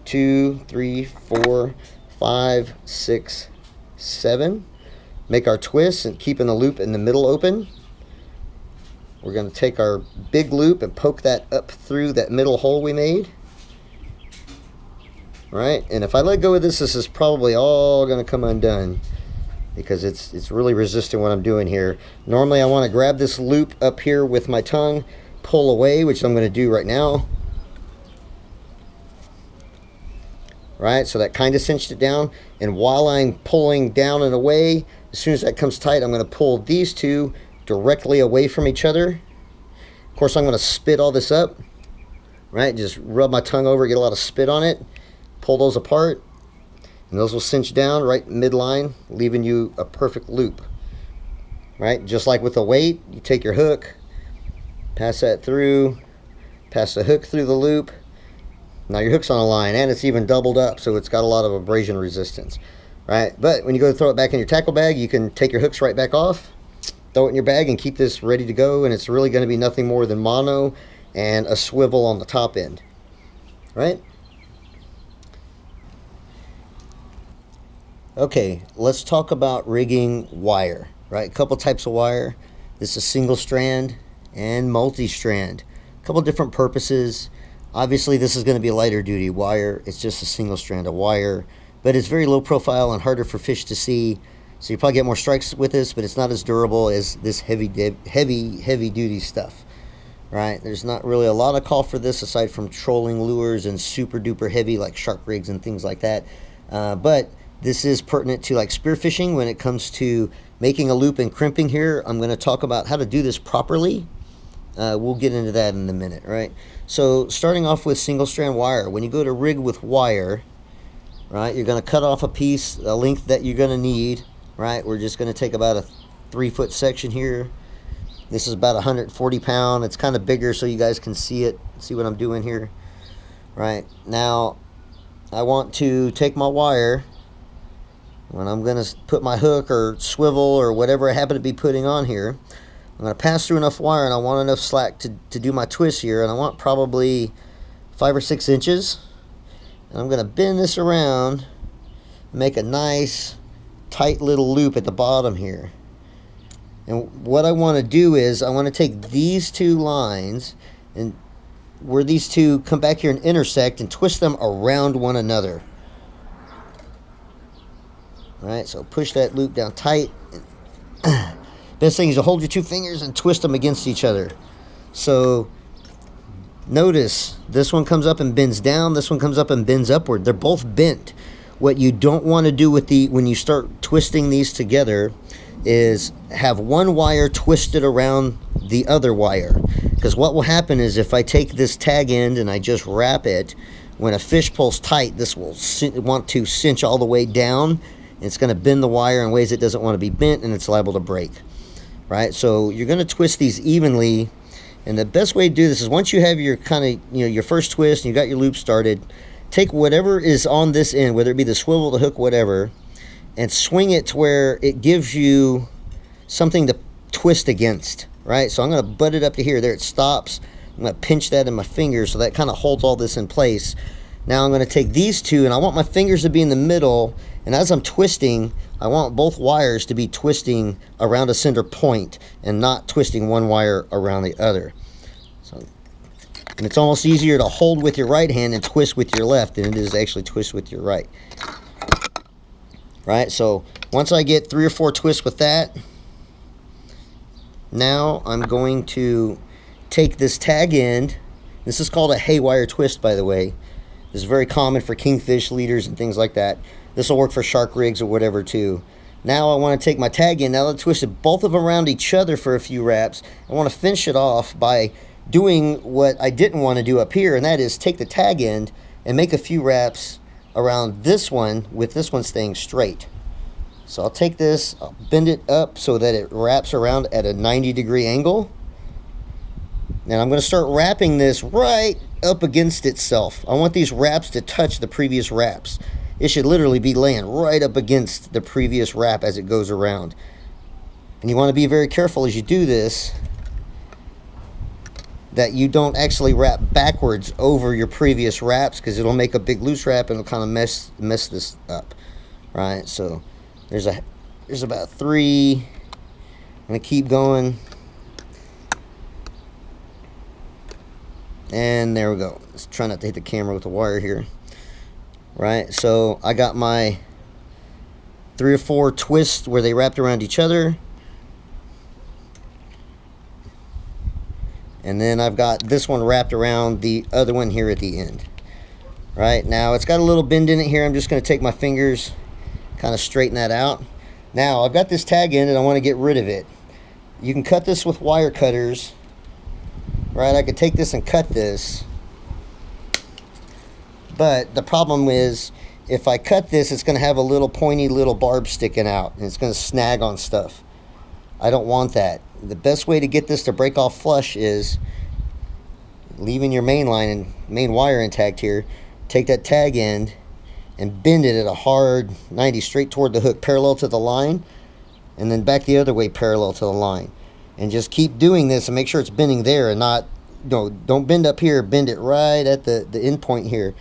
2, 3, 4, 5, 6, 7. Make our twists and keeping the loop in the middle open. We're going to take our big loop and poke that up through that middle hole we made. Right, and if I let go of this, this is probably all going to come undone because it's really resisting what I'm doing here. Normally I want to grab this loop up here with my tongue, pull away, which I'm going to do right now. Right, so that kind of cinched it down, and while I'm pulling down and away, as soon as that comes tight, I'm going to pull these 2 directly away from each other. Of course, I'm going to spit all this up, right? Just rub my tongue over, get a lot of spit on it, pull those apart, and those will cinch down right midline, leaving you a perfect loop, right? Just like with the weight, you take your hook, pass that through, pass the hook through the loop. Now your hook's on a line, and it's even doubled up, so it's got a lot of abrasion resistance, right? But when you go to throw it back in your tackle bag, you can take your hooks right back off, throw it in your bag, and keep this ready to go, and it's really going to be nothing more than mono and a swivel on the top end, right? Okay, let's talk about rigging wire, right? A couple types of wire. This is single strand and multi-strand. A couple different purposes. Obviously, this is going to be a lighter duty wire. It's just a single strand of wire, but it's very low profile and harder for fish to see. So you probably get more strikes with this, but it's not as durable as this heavy duty stuff, right? There's not really a lot of call for this aside from trolling lures and super duper heavy like shark rigs and things like that. But this is pertinent to like spearfishing when it comes to making a loop and crimping here. I'm going to talk about how to do this properly. We'll get into that in a minute, right? So starting off with single strand wire. When you go to rig with wire, right, you're going to cut off a length that you're going to need, right? We're just going to take about a 3-foot section here. This is about 140 pound. It's kind of bigger so you guys can see it, see what I'm doing here. Right, now I want to take my wire, when I'm going to put my hook or swivel or whatever I happen to be putting on here, I'm going to pass through enough wire, and I want enough slack to do my twist here, and I want probably 5 or 6 inches. And I'm going to bend this around, make a nice tight little loop at the bottom here. And what I want to do is I want to take these two lines, and where these two come back here and intersect, and twist them around one another. Alright, so push that loop down tight. Best thing is to hold your two fingers and twist them against each other. So notice this one comes up and bends down, this one comes up and bends upward. They're both bent. What you don't want to do with when you start twisting these together is have one wire twisted around the other wire, because what will happen is if I take this tag end and I just wrap it, when a fish pulls tight, this will want to cinch all the way down. It's going to bend the wire in ways it doesn't want to be bent, and it's liable to break, right? So you're going to twist these evenly, and the best way to do this is once you have your your first twist and you got your loop started, take whatever is on this end, whether it be the swivel, the hook, whatever, and swing it to where it gives you something to twist against, right? So I'm going to butt it up to here. There it stops. I'm going to pinch that in my fingers so that kind of holds all this in place. Now I'm going to take these two, and I want my fingers to be in the middle, and as I'm twisting, I want both wires to be twisting around a center point and not twisting one wire around the other. So, and it's almost easier to hold with your right hand and twist with your left than it is actually twist with your right. Right, so once I get 3 or 4 twists with that, now I'm going to take this tag end. This is called a haywire twist, by the way. This is very common for kingfish leaders and things like that. This will work for shark rigs or whatever too. Now I want to take my tag end. Now I've twisted both of them around each other for a few wraps. I want to finish it off by doing what I didn't want to do up here, and that is take the tag end and make a few wraps around this one with this one staying straight. So I'll take this, I'll bend it up so that it wraps around at a 90-degree angle. And I'm going to start wrapping this right up against itself. I want these wraps to touch the previous wraps. It should literally be laying right up against the previous wrap as it goes around. And you want to be very careful as you do this that you don't actually wrap backwards over your previous wraps, because it'll make a big loose wrap and it'll kind of mess this up, right? So there's about 3. I'm going to keep going. And there we go. Let's try not to hit the camera with the wire here. Right, so I got my 3 or 4 twists where they wrapped around each other. And then I've got this one wrapped around the other one here at the end. Right, now it's got a little bend in it here. I'm just going to take my fingers, kind of straighten that out. Now I've got this tag in and I want to get rid of it. You can cut this with wire cutters. Right, I could take this and cut this. But the problem is, if I cut this, it's going to have a little pointy little barb sticking out, and it's going to snag on stuff. I don't want that. The best way to get this to break off flush is leaving your main line and main wire intact here. Take that tag end and bend it at a hard 90 straight toward the hook, parallel to the line, and then back the other way parallel to the line. And just keep doing this and make sure it's bending there and not, don't bend up here, bend it right at the end point here.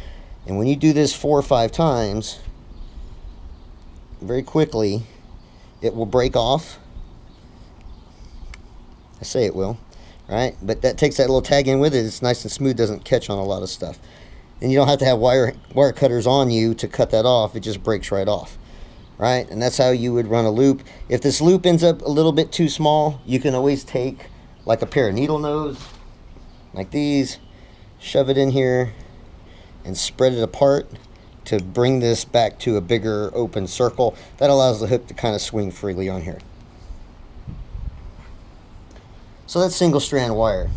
And when you do this 4 or 5 times, very quickly, it will break off. I say it will, right? But that takes that little tag in with it. It's nice and smooth, doesn't catch on a lot of stuff. And you don't have to have wire cutters on you to cut that off. It just breaks right off, right? And that's how you would run a loop. If this loop ends up a little bit too small, you can always take like a pair of needle nose, like these, shove it in here, and spread it apart, to bring this back to a bigger open circle. That allows the hook to kind of swing freely on here. So that's single strand wire.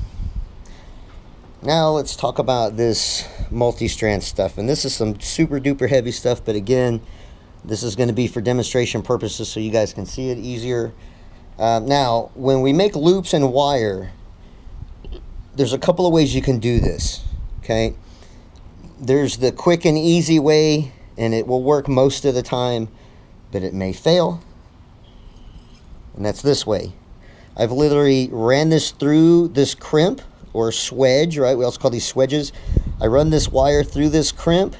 Now let's talk about this multi-strand stuff, and this is some super duper heavy stuff, but again, this is going to be for demonstration purposes so you guys can see it easier. Now when we make loops and wire, there's a couple of ways you can do this. Okay, there's the quick and easy way, and it will work most of the time, but it may fail, and that's this way. I've literally ran this through this crimp or swedge, right? We also call these swedges. I run this wire through this crimp.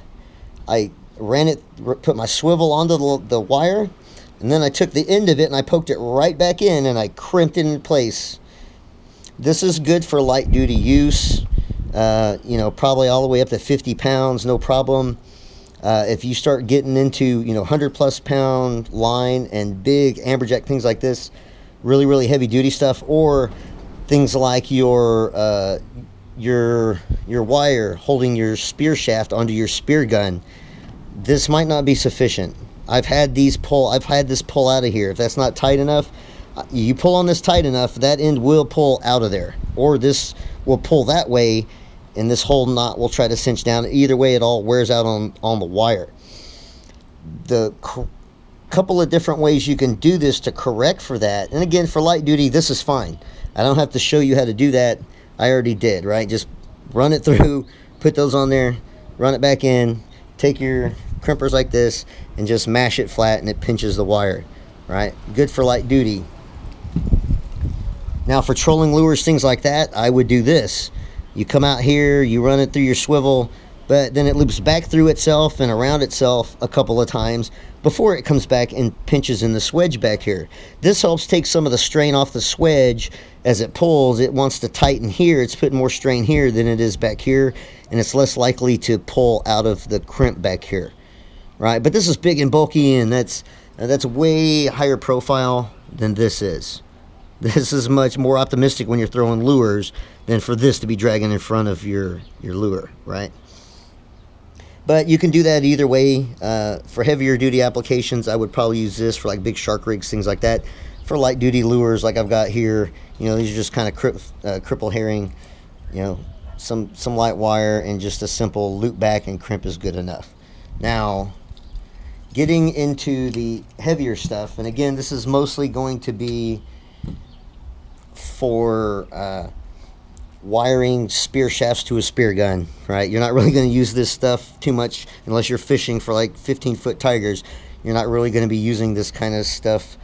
I ran it, put my swivel onto the wire, and then I took the end of it and I poked it right back in and I crimped it in place. This is good for light duty use, you know, probably all the way up to 50 pounds, no problem. If you start getting into, you know, 100+ pound line and big amberjack, things like this, really heavy duty stuff, or things like your wire holding your spear shaft onto your spear gun, this might not be sufficient. I've had this pull out of here. If that's not tight enough, you pull on this tight enough, that end will pull out of there, or this will pull that way and this whole knot will try to cinch down. Either way, it all wears out on the wire. The couple of different ways you can do this to correct for that, and again, for light duty, this is fine. I don't have to show you how to do that. I already did, right? Just run it through, put those on there, run it back in, take your crimpers like this, and just mash it flat, and it pinches the wire, right? Good for light duty. Now for trolling lures, things like that, I would do this. You come out here, you run it through your swivel, but then it loops back through itself and around itself a couple of times before it comes back and pinches in the swedge back here. This helps take some of the strain off the swedge. As it pulls, it wants to tighten here. It's putting more strain here than it is back here, and it's less likely to pull out of the crimp back here, right? But this is big and bulky, and that's way higher profile than this is. This is much more optimistic when you're throwing lures than for this to be dragging in front of your lure, right? But you can do that either way. For heavier duty applications, I would probably use this for like big shark rigs, things like that. For light duty lures like I've got here, you know, these are just kind of cripple herring, you know, some light wire and just a simple loop back and crimp is good enough. Now, getting into the heavier stuff, and again, this is mostly going to be for wiring spear shafts to a spear gun, right? You're not really going to use this stuff too much unless you're fishing for like 15-foot tigers. You're not really going to be using this kind of stuff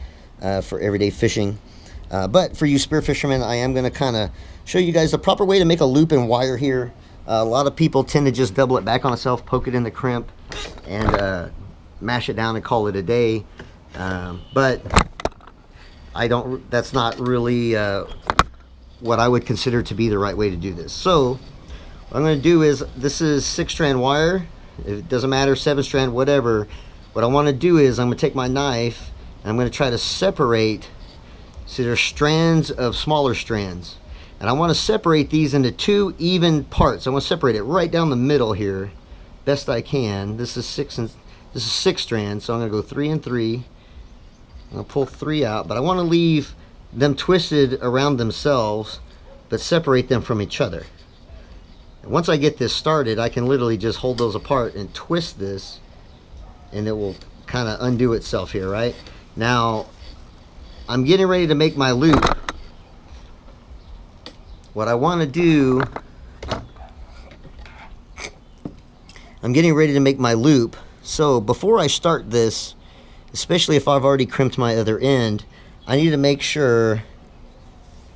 for everyday fishing. But for you spear fishermen, I am going to kind of show you guys the proper way to make a loop and wire here. A lot of people tend to just double it back on itself, poke it in the crimp, and mash it down and call it a day. But I don't. That's not really what I would consider to be the right way to do this. So what I'm going to do is, this is 6-strand wire. It doesn't matter, 7-strand, whatever. What I want to do is I'm going to take my knife and I'm going to try to separate. See, there's strands of smaller strands, and I want to separate these into 2 even parts. I want to separate it right down the middle here, best I can. This is 6 strands, so I'm going to go 3 and 3. I'm going to pull 3 out, but I want to leave them twisted around themselves, but separate them from each other. And once I get this started, I can literally just hold those apart and twist this, and it will kind of undo itself here, right? Now, I'm getting ready to make my loop. What I want to do, I'm getting ready to make my loop. So before I start this, especially if I've already crimped my other end, I need to make sure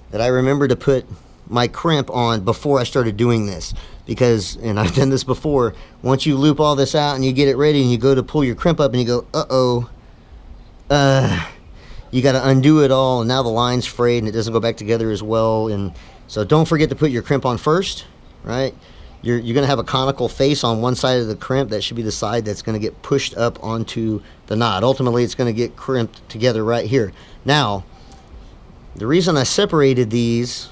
that I remember to put my crimp on before I started doing this. Because, and I've done this before, once you loop all this out and you get it ready and you go to pull your crimp up and you go, you got to undo it all, and now the line's frayed and it doesn't go back together as well. And so don't forget to put your crimp on first, right? You're going to have a conical face on one side of the crimp. That should be the side that's going to get pushed up onto the knot. Ultimately, it's going to get crimped together right here. Now, the reason I separated these,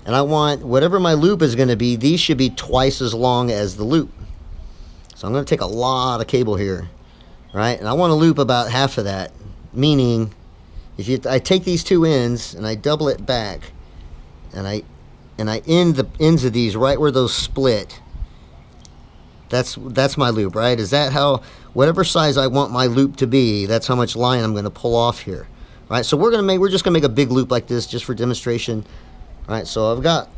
and I want whatever my loop is going to be, these should be twice as long as the loop. So I'm going to take a lot of cable here, right? And I want to loop about half of that, meaning I take these two ends and I double it back, and I end the ends of these right where those split. That's my loop, right? Is that how, whatever size I want my loop to be, that's how much line I'm going to pull off here, right? So we're just going to make a big loop like this just for demonstration, right? So I've got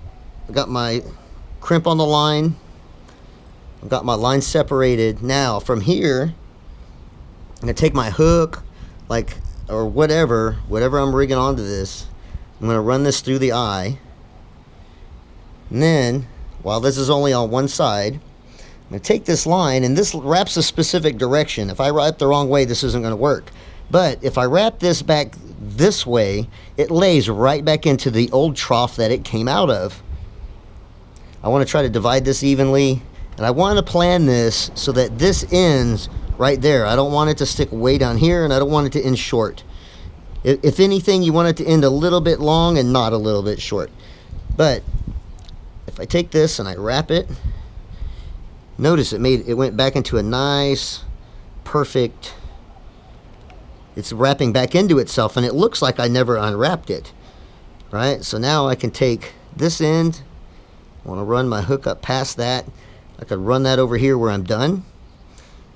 my crimp on the line. I've got my line separated. Now from here, I'm going to take my hook, or whatever I'm rigging onto this. I'm going to run this through the eye. And then, while this is only on one side, I'm going to take this line, and this wraps a specific direction. If I wrap the wrong way, this isn't going to work. But if I wrap this back this way, it lays right back into the old trough that it came out of. I want to try to divide this evenly, and I want to plan this so that this ends right there. I don't want it to stick way down here, and I don't want it to end short. If anything, you want it to end a little bit long and not a little bit short. But if I take this and I wrap it, notice it went back into a nice, perfect, it's wrapping back into itself, and it looks like I never unwrapped it, right? So now I can take this end, I want to run my hook up past that. I could run that over here where I'm done.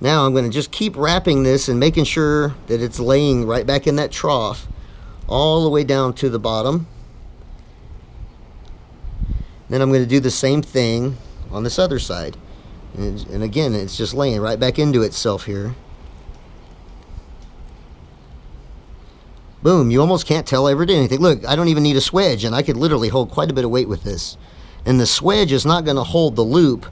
Now I'm going to just keep wrapping this and making sure that it's laying right back in that trough all the way down to the bottom. Then I'm going to do the same thing on this other side. And again, it's just laying right back into itself here. Boom, you almost can't tell I ever did anything. Look, I don't even need a swedge, and I could literally hold quite a bit of weight with this. And the swedge is not going to hold the loop.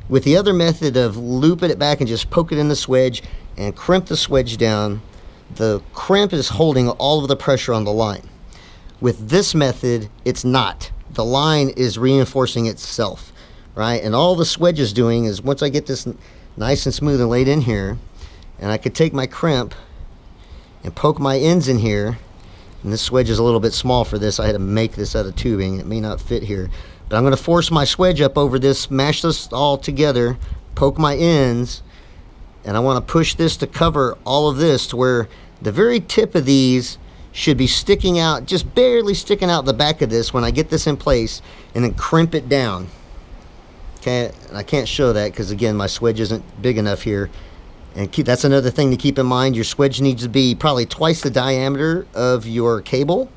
With the other method of looping it back and just poke it in the swedge and crimp the swedge down, the crimp is holding all of the pressure on the line. With this method, it's not. The line is reinforcing itself, right? And all the swedge is doing is, once I get this nice and smooth and laid in here, and I could take my crimp and poke my ends in here, and this swedge is a little bit small for this. I had to make this out of tubing. It may not fit here. But I'm going to force my swedge up over this, mash this all together, poke my ends, and I want to push this to cover all of this to where the very tip of these should be sticking out, just barely sticking out the back of this when I get this in place, and then crimp it down. Okay, and I can't show that because, again, my swedge isn't big enough here. And that's another thing to keep in mind. Your swedge needs to be probably twice the diameter of your cable,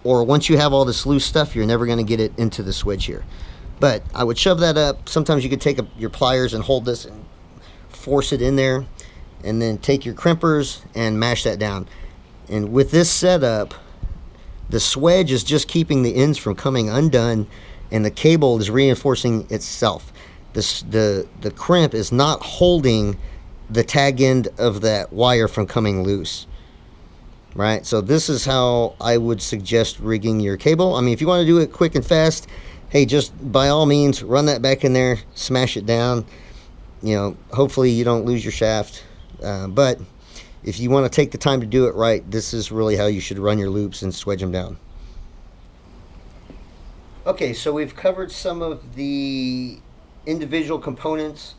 or once you have all this loose stuff, you're never going to get it into the swedge here. But I would shove that up. Sometimes you could take your pliers and hold this and force it in there, and then take your crimpers and mash that down. And with this setup, the swedge is just keeping the ends from coming undone, and the cable is reinforcing itself. The crimp is not holding the tag end of that wire from coming loose. Right, so this is how I would suggest rigging your cable. I mean, if you want to do it quick and fast, hey, just by all means, run that back in there, smash it down. You know, hopefully you don't lose your shaft. But if you want to take the time to do it right, this is really how you should run your loops and swedge them down. Okay, so we've covered some of the individual components.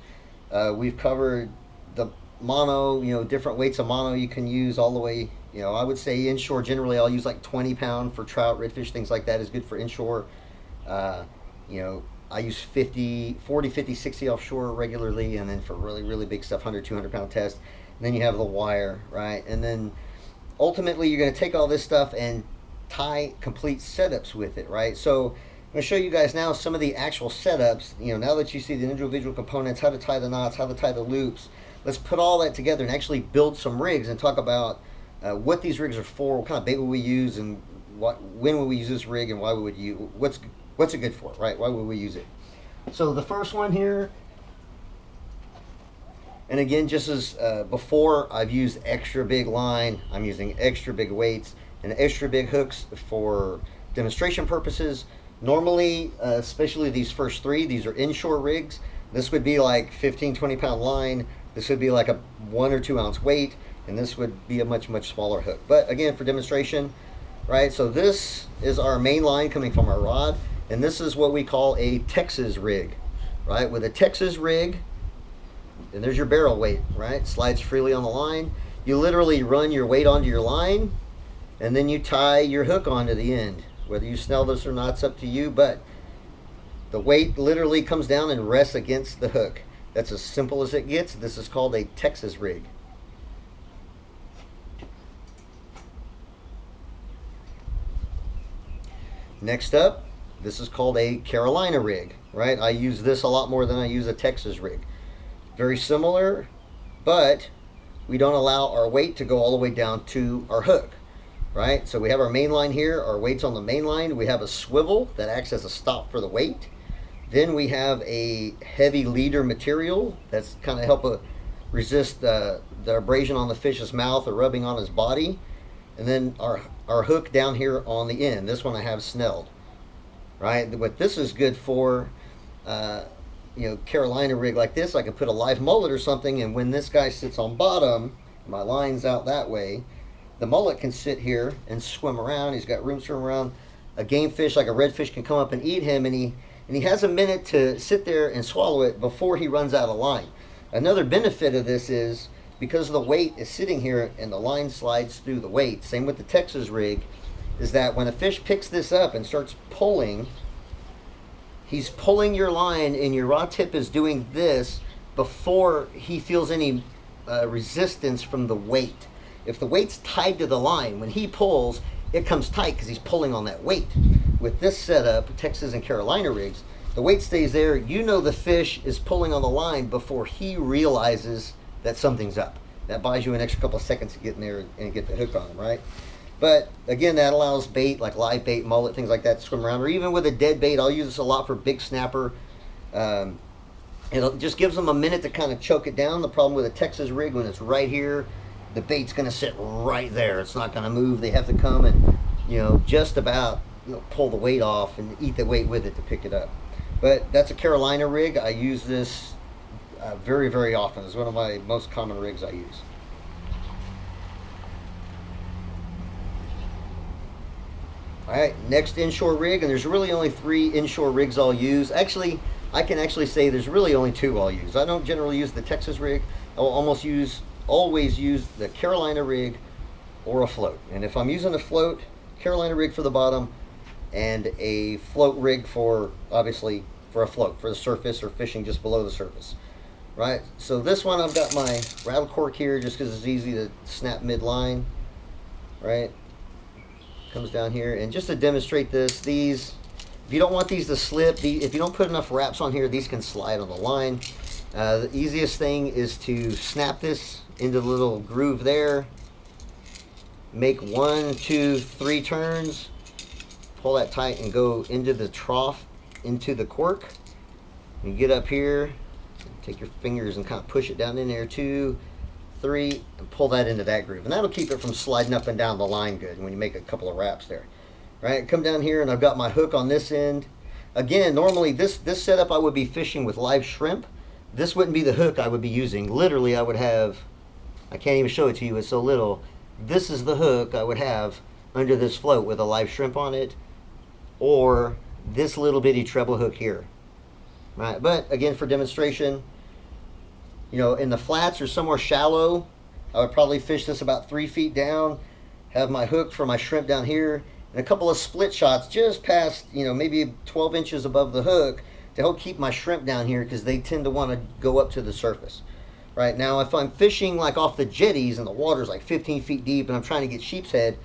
We've covered the mono, different weights of mono you can use all the way. I would say inshore, generally I'll use like 20 pound for trout, redfish, things like that is good for inshore. I use 40, 50, 60 offshore regularly, and then for really, really big stuff, 100, 200 pound test. And then you have the wire, right? And then ultimately you're going to take all this stuff and tie complete setups with it, right? So I'm going to show you guys now some of the actual setups. Now that you see the individual components, how to tie the knots, how to tie the loops, let's put all that together and actually build some rigs and talk about what these rigs are for, what kind of bait will we use, and when will we use this rig, and why would you, what's it good for, right? Why would we use it? So the first one here, and again, just as before, I've used extra big line. I'm using extra big weights and extra big hooks for demonstration purposes. Normally, especially these first three, these are inshore rigs. This would be like 15, 20 pound line. This would be like a 1 or 2 ounce weight, and this would be a much, much smaller hook. But again, for demonstration, right? So this is our main line coming from our rod, and this is what we call a Texas rig, right? With a Texas rig, and there's your barrel weight, right? Slides freely on the line. You literally run your weight onto your line, and then you tie your hook onto the end. Whether you snell this or not, it's up to you, but the weight literally comes down and rests against the hook. That's as simple as it gets. This is called a Texas rig. Next up, this is called a Carolina rig, right? I use this a lot more than I use a Texas rig. Very similar, but we don't allow our weight to go all the way down to our hook, right? So we have our main line here, our weight's on the main line. We have a swivel that acts as a stop for the weight. Then we have a heavy leader material that's kind of help resist the abrasion on the fish's mouth or rubbing on his body. And then our hook down here on the end. This one I have snelled, right? What this is good for, you know, Carolina rig like this, I could put a live mullet or something, and when this guy sits on bottom, my line's out that way, the mullet can sit here and swim around. He's got room to swim around. A game fish like a redfish can come up and eat him, and he has a minute to sit there and swallow it before he runs out of line. Another benefit of this is, because the weight is sitting here and the line slides through the weight, same with the Texas rig, is that when a fish picks this up and starts pulling, he's pulling your line and your rod tip is doing this before he feels any resistance from the weight. If the weight's tied to the line, when he pulls, it comes tight because he's pulling on that weight. With this setup, Texas and Carolina rigs, the weight stays there. You know the fish is pulling on the line before he realizes that something's up. That buys you an extra couple of seconds to get in there and get the hook on him, right? But again, that allows bait like live bait, mullet, things like that to swim around, or even with a dead bait. I'll use this a lot for big snapper. It just gives them a minute to kind of choke it down. The problem with a Texas rig, when it's right here, the bait's going to sit right there. It's not going to move. They have to come and, you know, just about, you know, pull the weight off and eat the weight with it to pick it up. But that's a Carolina rig. I use this very, very often. It's one of my most common rigs I use. Alright, next inshore rig, and there's really only 3 inshore rigs I'll use. Actually, I can actually say there's really only 2 I'll use. I don't generally use the Texas rig. I'll always use the Carolina rig or a float. And if I'm using a float, Carolina rig for the bottom and a float rig for, obviously, for a float, for the surface or fishing just below the surface. Right, so this one I've got my rattle cork here just because it's easy to snap mid-line. Right, comes down here, and just to demonstrate this, these, if you don't want these to slip, if you don't put enough wraps on here, these can slide on the line. The easiest thing is to snap this into the little groove there, make 1, 2, 3 turns, pull that tight and go into the trough, into the cork. You get up here, take your fingers and kind of push it down in there, 2, 3, and pull that into that groove. And that'll keep it from sliding up and down the line good when you make a couple of wraps there. Right, come down here and I've got my hook on this end. Again, normally this setup I would be fishing with live shrimp. This wouldn't be the hook I would be using. Literally I would have, I can't even show it to you, it's so little. This is the hook I would have under this float with a live shrimp on it, or this little bitty treble hook here. Right, but again, for demonstration, you know, in the flats or somewhere shallow, I would probably fish this about 3 feet down, have my hook for my shrimp down here, and a couple of split shots just past, you know, maybe 12 inches above the hook to help keep my shrimp down here because they tend to want to go up to the surface. Right, now if I'm fishing like off the jetties and the water's like 15 feet deep and I'm trying to get sheep's head,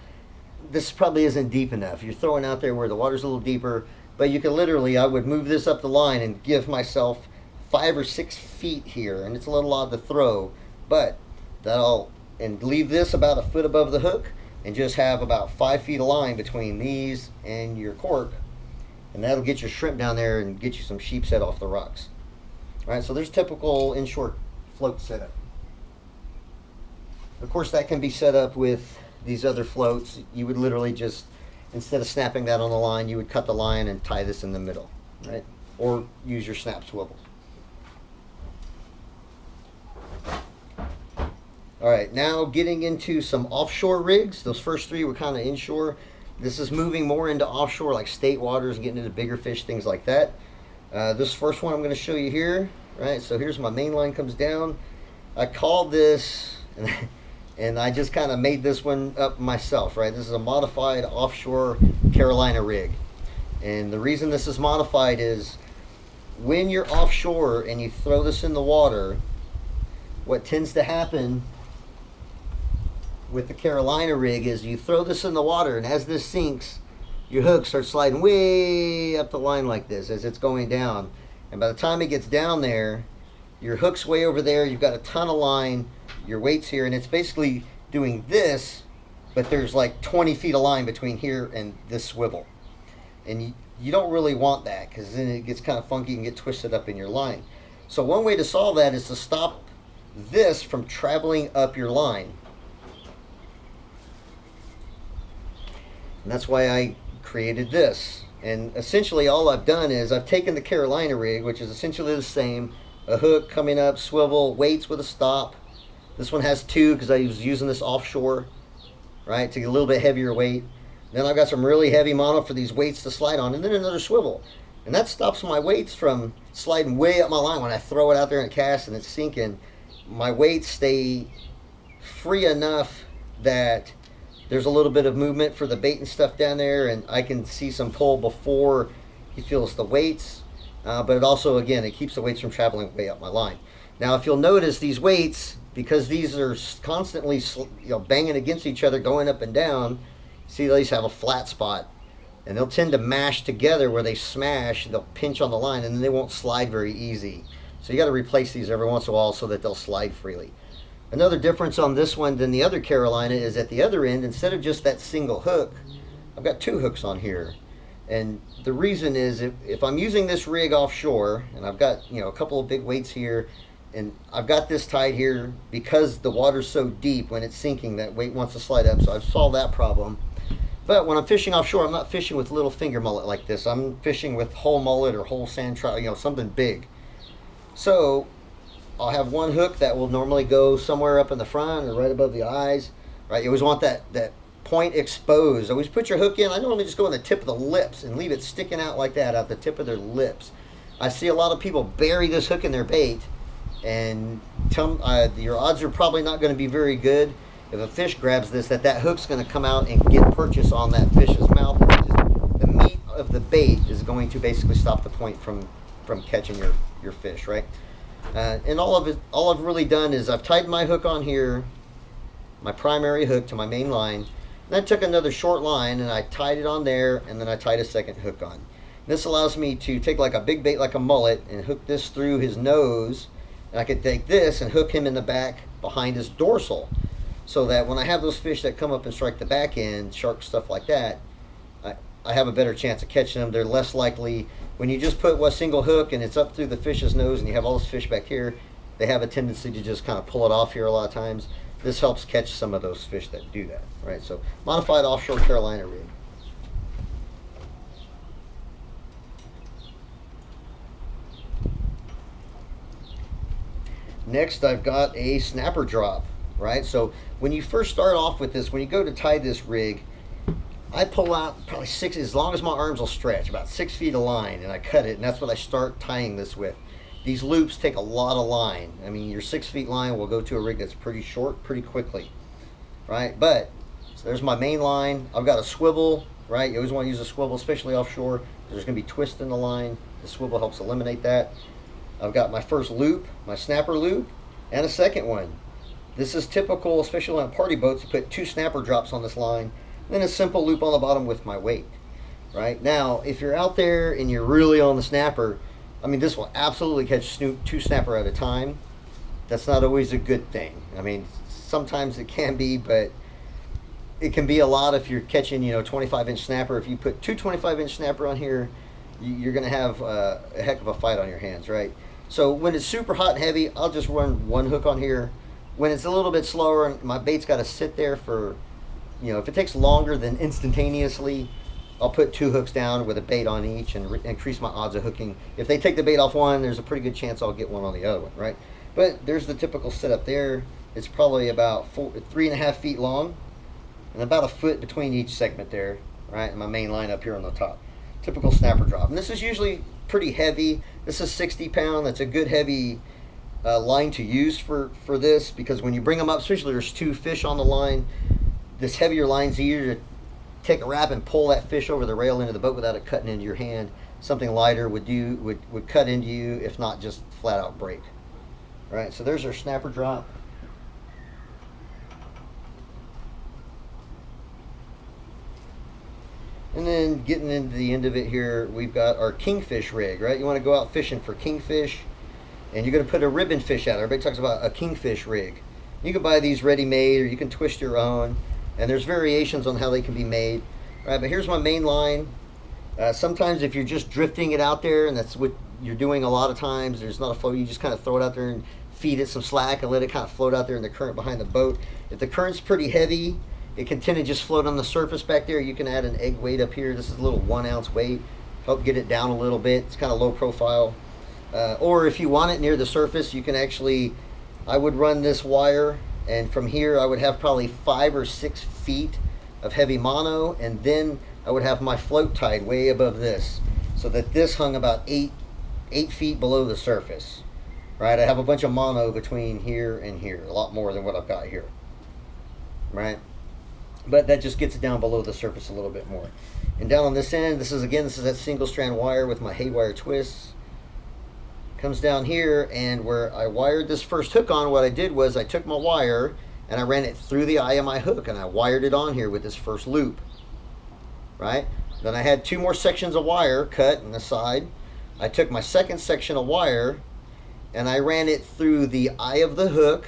this probably isn't deep enough. You're throwing out there where the water's a little deeper, but you can literally, I would move this up the line and give myself 5 or 6 feet here, and it's a little odd to throw, but and leave this about a foot above the hook and just have about 5 feet of line between these and your cork, and that'll get your shrimp down there and get you some sheep's head off the rocks. All right, so there's typical inshore float setup. Of course, that can be set up with these other floats. You would literally just, instead of snapping that on the line, you would cut the line and tie this in the middle, right? Or use your snap swivels. All right, now getting into some offshore rigs. Those first 3 were kind of inshore. This is moving more into offshore, like state waters and getting into bigger fish, things like that. This first one I'm going to show you here right? So here's my main line comes down. I called this, and I just kind of made this one up myself, right? This is a modified offshore Carolina rig. And the reason this is modified is when you're offshore and you throw this in the water, what tends to happen with the Carolina rig is you throw this in the water, and as this sinks, your hook starts sliding way up the line like this as it's going down. And by the time it gets down there, your hook's way over there, you've got a ton of line, your weight's here, and it's basically doing this, but there's like 20 feet of line between here and this swivel. And you don't really want that, because then it gets kind of funky and get twisted up in your line. So one way to solve that is to stop this from traveling up your line. And that's why I created this. And essentially all I've done is I've taken the Carolina rig, which is essentially the same, a hook coming up, swivel, weights with a stop. This one has two because I was using this offshore, right, to get a little bit heavier weight. Then I've got some really heavy mono for these weights to slide on, and then another swivel. And that stops my weights from sliding way up my line. When I throw it out there and cast and it's sinking, my weights stay free enough that there's a little bit of movement for the bait and stuff down there, and I can see some pull before he feels the weights. But it also, again, it keeps the weights from traveling way up my line. Now, if you'll notice, these weights, because these are constantly banging against each other, going up and down, see, these have a flat spot. And they'll tend to mash together where they smash, they'll pinch on the line, and then they won't slide very easy. So you got to replace these every once in a while so that they'll slide freely. Another difference on this one than the other Carolina is at the other end, instead of just that single hook, I've got two hooks on here. And the reason is if I'm using this rig offshore, and I've got a couple of big weights here, and I've got this tied here because the water's so deep when it's sinking, that weight wants to slide up, so I've solved that problem. But when I'm fishing offshore, I'm not fishing with little finger mullet like this. I'm fishing with whole mullet or whole sand trout, something big. So I'll have one hook that will normally go somewhere up in the front or right above the eyes, right? You always want that point exposed. Always put your hook in. I normally just go on the tip of the lips and leave it sticking out like that, out the tip of their lips. I see a lot of people bury this hook in their bait, and your odds are probably not going to be very good if a fish grabs this, that hook's going to come out and get purchase on that fish's mouth. The meat of the bait is going to basically stop the point from catching your fish, right? And all I've really done is I've tied my hook on here, my primary hook to my main line. Then I took another short line and I tied it on there, and then I tied a second hook on. And this allows me to take like a big bait like a mullet and hook this through his nose, and I could take this and hook him in the back behind his dorsal, so that when I have those fish that come up and strike the back end, sharks, stuff like that, I have a better chance of catching them. They're less likely, when you just put one single hook and it's up through the fish's nose and you have all those fish back here, they have a tendency to just kind of pull it off here a lot of times. This helps catch some of those fish that do that, right? So modified offshore Carolina rig. Next, I've got a snapper drop, right? So when you first start off with this, when you go to tie this rig, I pull out probably 6, as long as my arms will stretch, about 6 feet of line, and I cut it, and that's what I start tying this with. These loops take a lot of line. I mean, your 6 feet line will go to a rig that's pretty short pretty quickly, right? But, so there's my main line. I've got a swivel, right? You always want to use a swivel, especially offshore. There's going to be twist in the line. The swivel helps eliminate that. I've got my first loop, my snapper loop, and a second one. This is typical, especially on party boats, to put 2 snapper drops on this line, then a simple loop on the bottom with my weight, right? Now, if you're out there and you're really on the snapper, I mean, this will absolutely catch 2 snapper at a time. That's not always a good thing. I mean, sometimes it can be, but it can be a lot if you're catching, 25-inch snapper. If you put 2 25-inch snapper on here, you're going to have a heck of a fight on your hands, right? So when it's super hot and heavy, I'll just run one hook on here. When it's a little bit slower and my bait's got to sit there for, if it takes longer than instantaneously, I'll put 2 hooks down with a bait on each and increase my odds of hooking. If they take the bait off one, there's a pretty good chance I'll get one on the other one, right? But there's the typical setup there. It's probably about 3.5 feet long and about a foot between each segment there, right? And my main line up here on the top. Typical snapper drop. And this is usually pretty heavy. This is 60 pound. That's a good heavy line to use for this, because when you bring them up, especially there's 2 fish on the line, this heavier line's easier to take a wrap and pull that fish over the rail into the boat without it cutting into your hand. Something lighter would cut into you, if not just flat out break. All right, so there's our snapper drop. And then getting into the end of it here, we've got our kingfish rig, right? You want to go out fishing for kingfish, and you're going to put a ribbon fish out. Everybody talks about a kingfish rig. You can buy these ready-made, or you can twist your own, and there's variations on how they can be made. All right, but here's my main line. Sometimes if you're just drifting it out there, and that's what you're doing a lot of times, there's not a float, you just kind of throw it out there and feed it some slack and let it kind of float out there in the current behind the boat. If the current's pretty heavy, it can tend to just float on the surface back there. You can add an egg weight up here. This is a little 1 ounce weight. Help get it down a little bit. It's kind of low profile. Or if you want it near the surface, you can actually, I would run this wire, and from here I would have probably 5 or 6 feet of heavy mono, and then I would have my float tied way above this, so that this hung about 8 feet below the surface. Right, I have a bunch of mono between here and here, a lot more than what I've got here. Right? But that just gets it down below the surface a little bit more. And down on this end, this is that single strand wire with my haywire twists. Comes down here, and where I wired this first hook on, what I did was I took my wire and I ran it through the eye of my hook, and I wired it on here with this first loop. Right? Then I had 2 more sections of wire cut on the side. I took my second section of wire and I ran it through the eye of the hook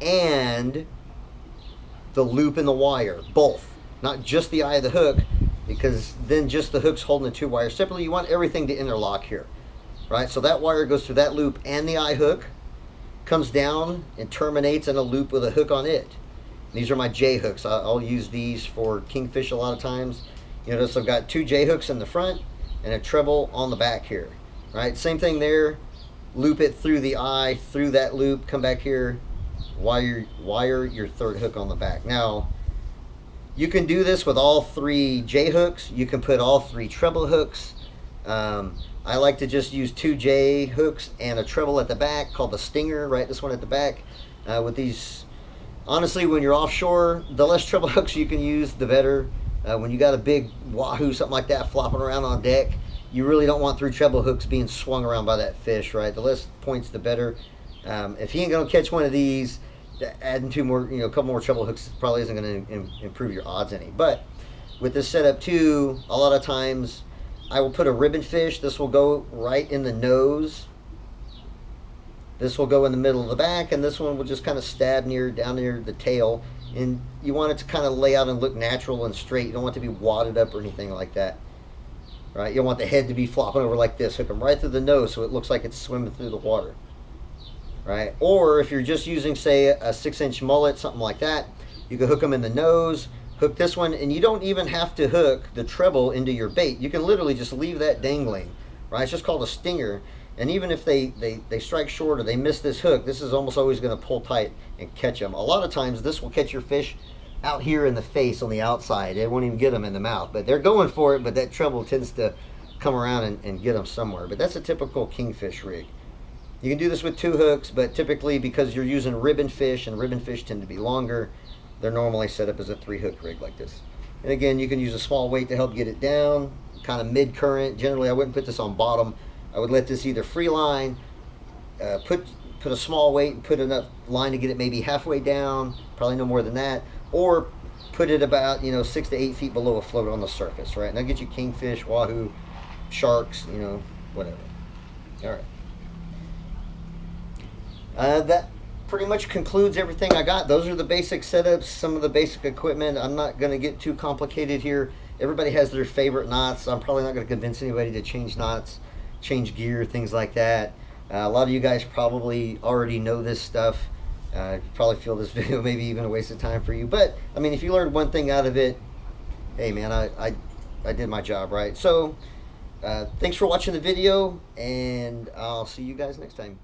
and the loop in the wire, both, not just the eye of the hook, because then just the hook's holding the 2 wires separately. You want everything to interlock here, right? So that wire goes through that loop and the eye hook, comes down and terminates in a loop with a hook on it. These are my J hooks. I'll use these for kingfish a lot of times. You notice I've got 2 J hooks in the front and a treble on the back here, right? Same thing there. Loop it through the eye, through that loop, come back here, wire your third hook on the back. Now, you can do this with all 3 J hooks. You can put all 3 treble hooks. I like to just use 2 J hooks and a treble at the back called the stinger, right? This one at the back. With these, honestly, when you're offshore, the less treble hooks you can use, the better. When you got a big wahoo, something like that, flopping around on deck, you really don't want 3 treble hooks being swung around by that fish, right? The less points, the better. If he ain't gonna catch one of these, adding 2 more, a couple more treble hooks probably isn't gonna improve your odds any. But with this setup too, a lot of times I will put a ribbon fish. This will go right in the nose. This will go in the middle of the back, and this one will just kind of stab down near the tail. And you want it to kind of lay out and look natural and straight. You don't want it to be wadded up or anything like that. Right? You don't want the head to be flopping over like this. Hook them right through the nose so it looks like it's swimming through the water. Right? Or if you're just using, say, a 6-inch mullet, something like that, you can hook them in the nose, hook this one, and you don't even have to hook the treble into your bait. You can literally just leave that dangling. Right? It's just called a stinger. And even if they strike short or they miss this hook, this is almost always going to pull tight and catch them. A lot of times this will catch your fish out here in the face on the outside. It won't even get them in the mouth. But they're going for it, but that treble tends to come around and get them somewhere. But that's a typical kingfish rig. You can do this with 2 hooks, but typically because you're using ribbon fish, and ribbon fish tend to be longer, they're normally set up as a 3-hook rig like this. And again, you can use a small weight to help get it down, kind of mid-current. Generally, I wouldn't put this on bottom. I would let this either free line, put a small weight and put enough line to get it maybe halfway down, probably no more than that, or put it about 6 to 8 feet below a float on the surface, right? And that'll get you kingfish, wahoo, sharks, whatever. All right. That pretty much concludes everything I got. Those are the basic setups, some of the basic equipment. I'm not going to get too complicated here. Everybody has their favorite knots. I'm probably not going to convince anybody to change knots, change gear, things like that. A lot of you guys probably already know this stuff. Probably feel this video maybe even a waste of time for you. But, I mean, if you learned one thing out of it, hey, man, I did my job, right? So, thanks for watching the video, and I'll see you guys next time.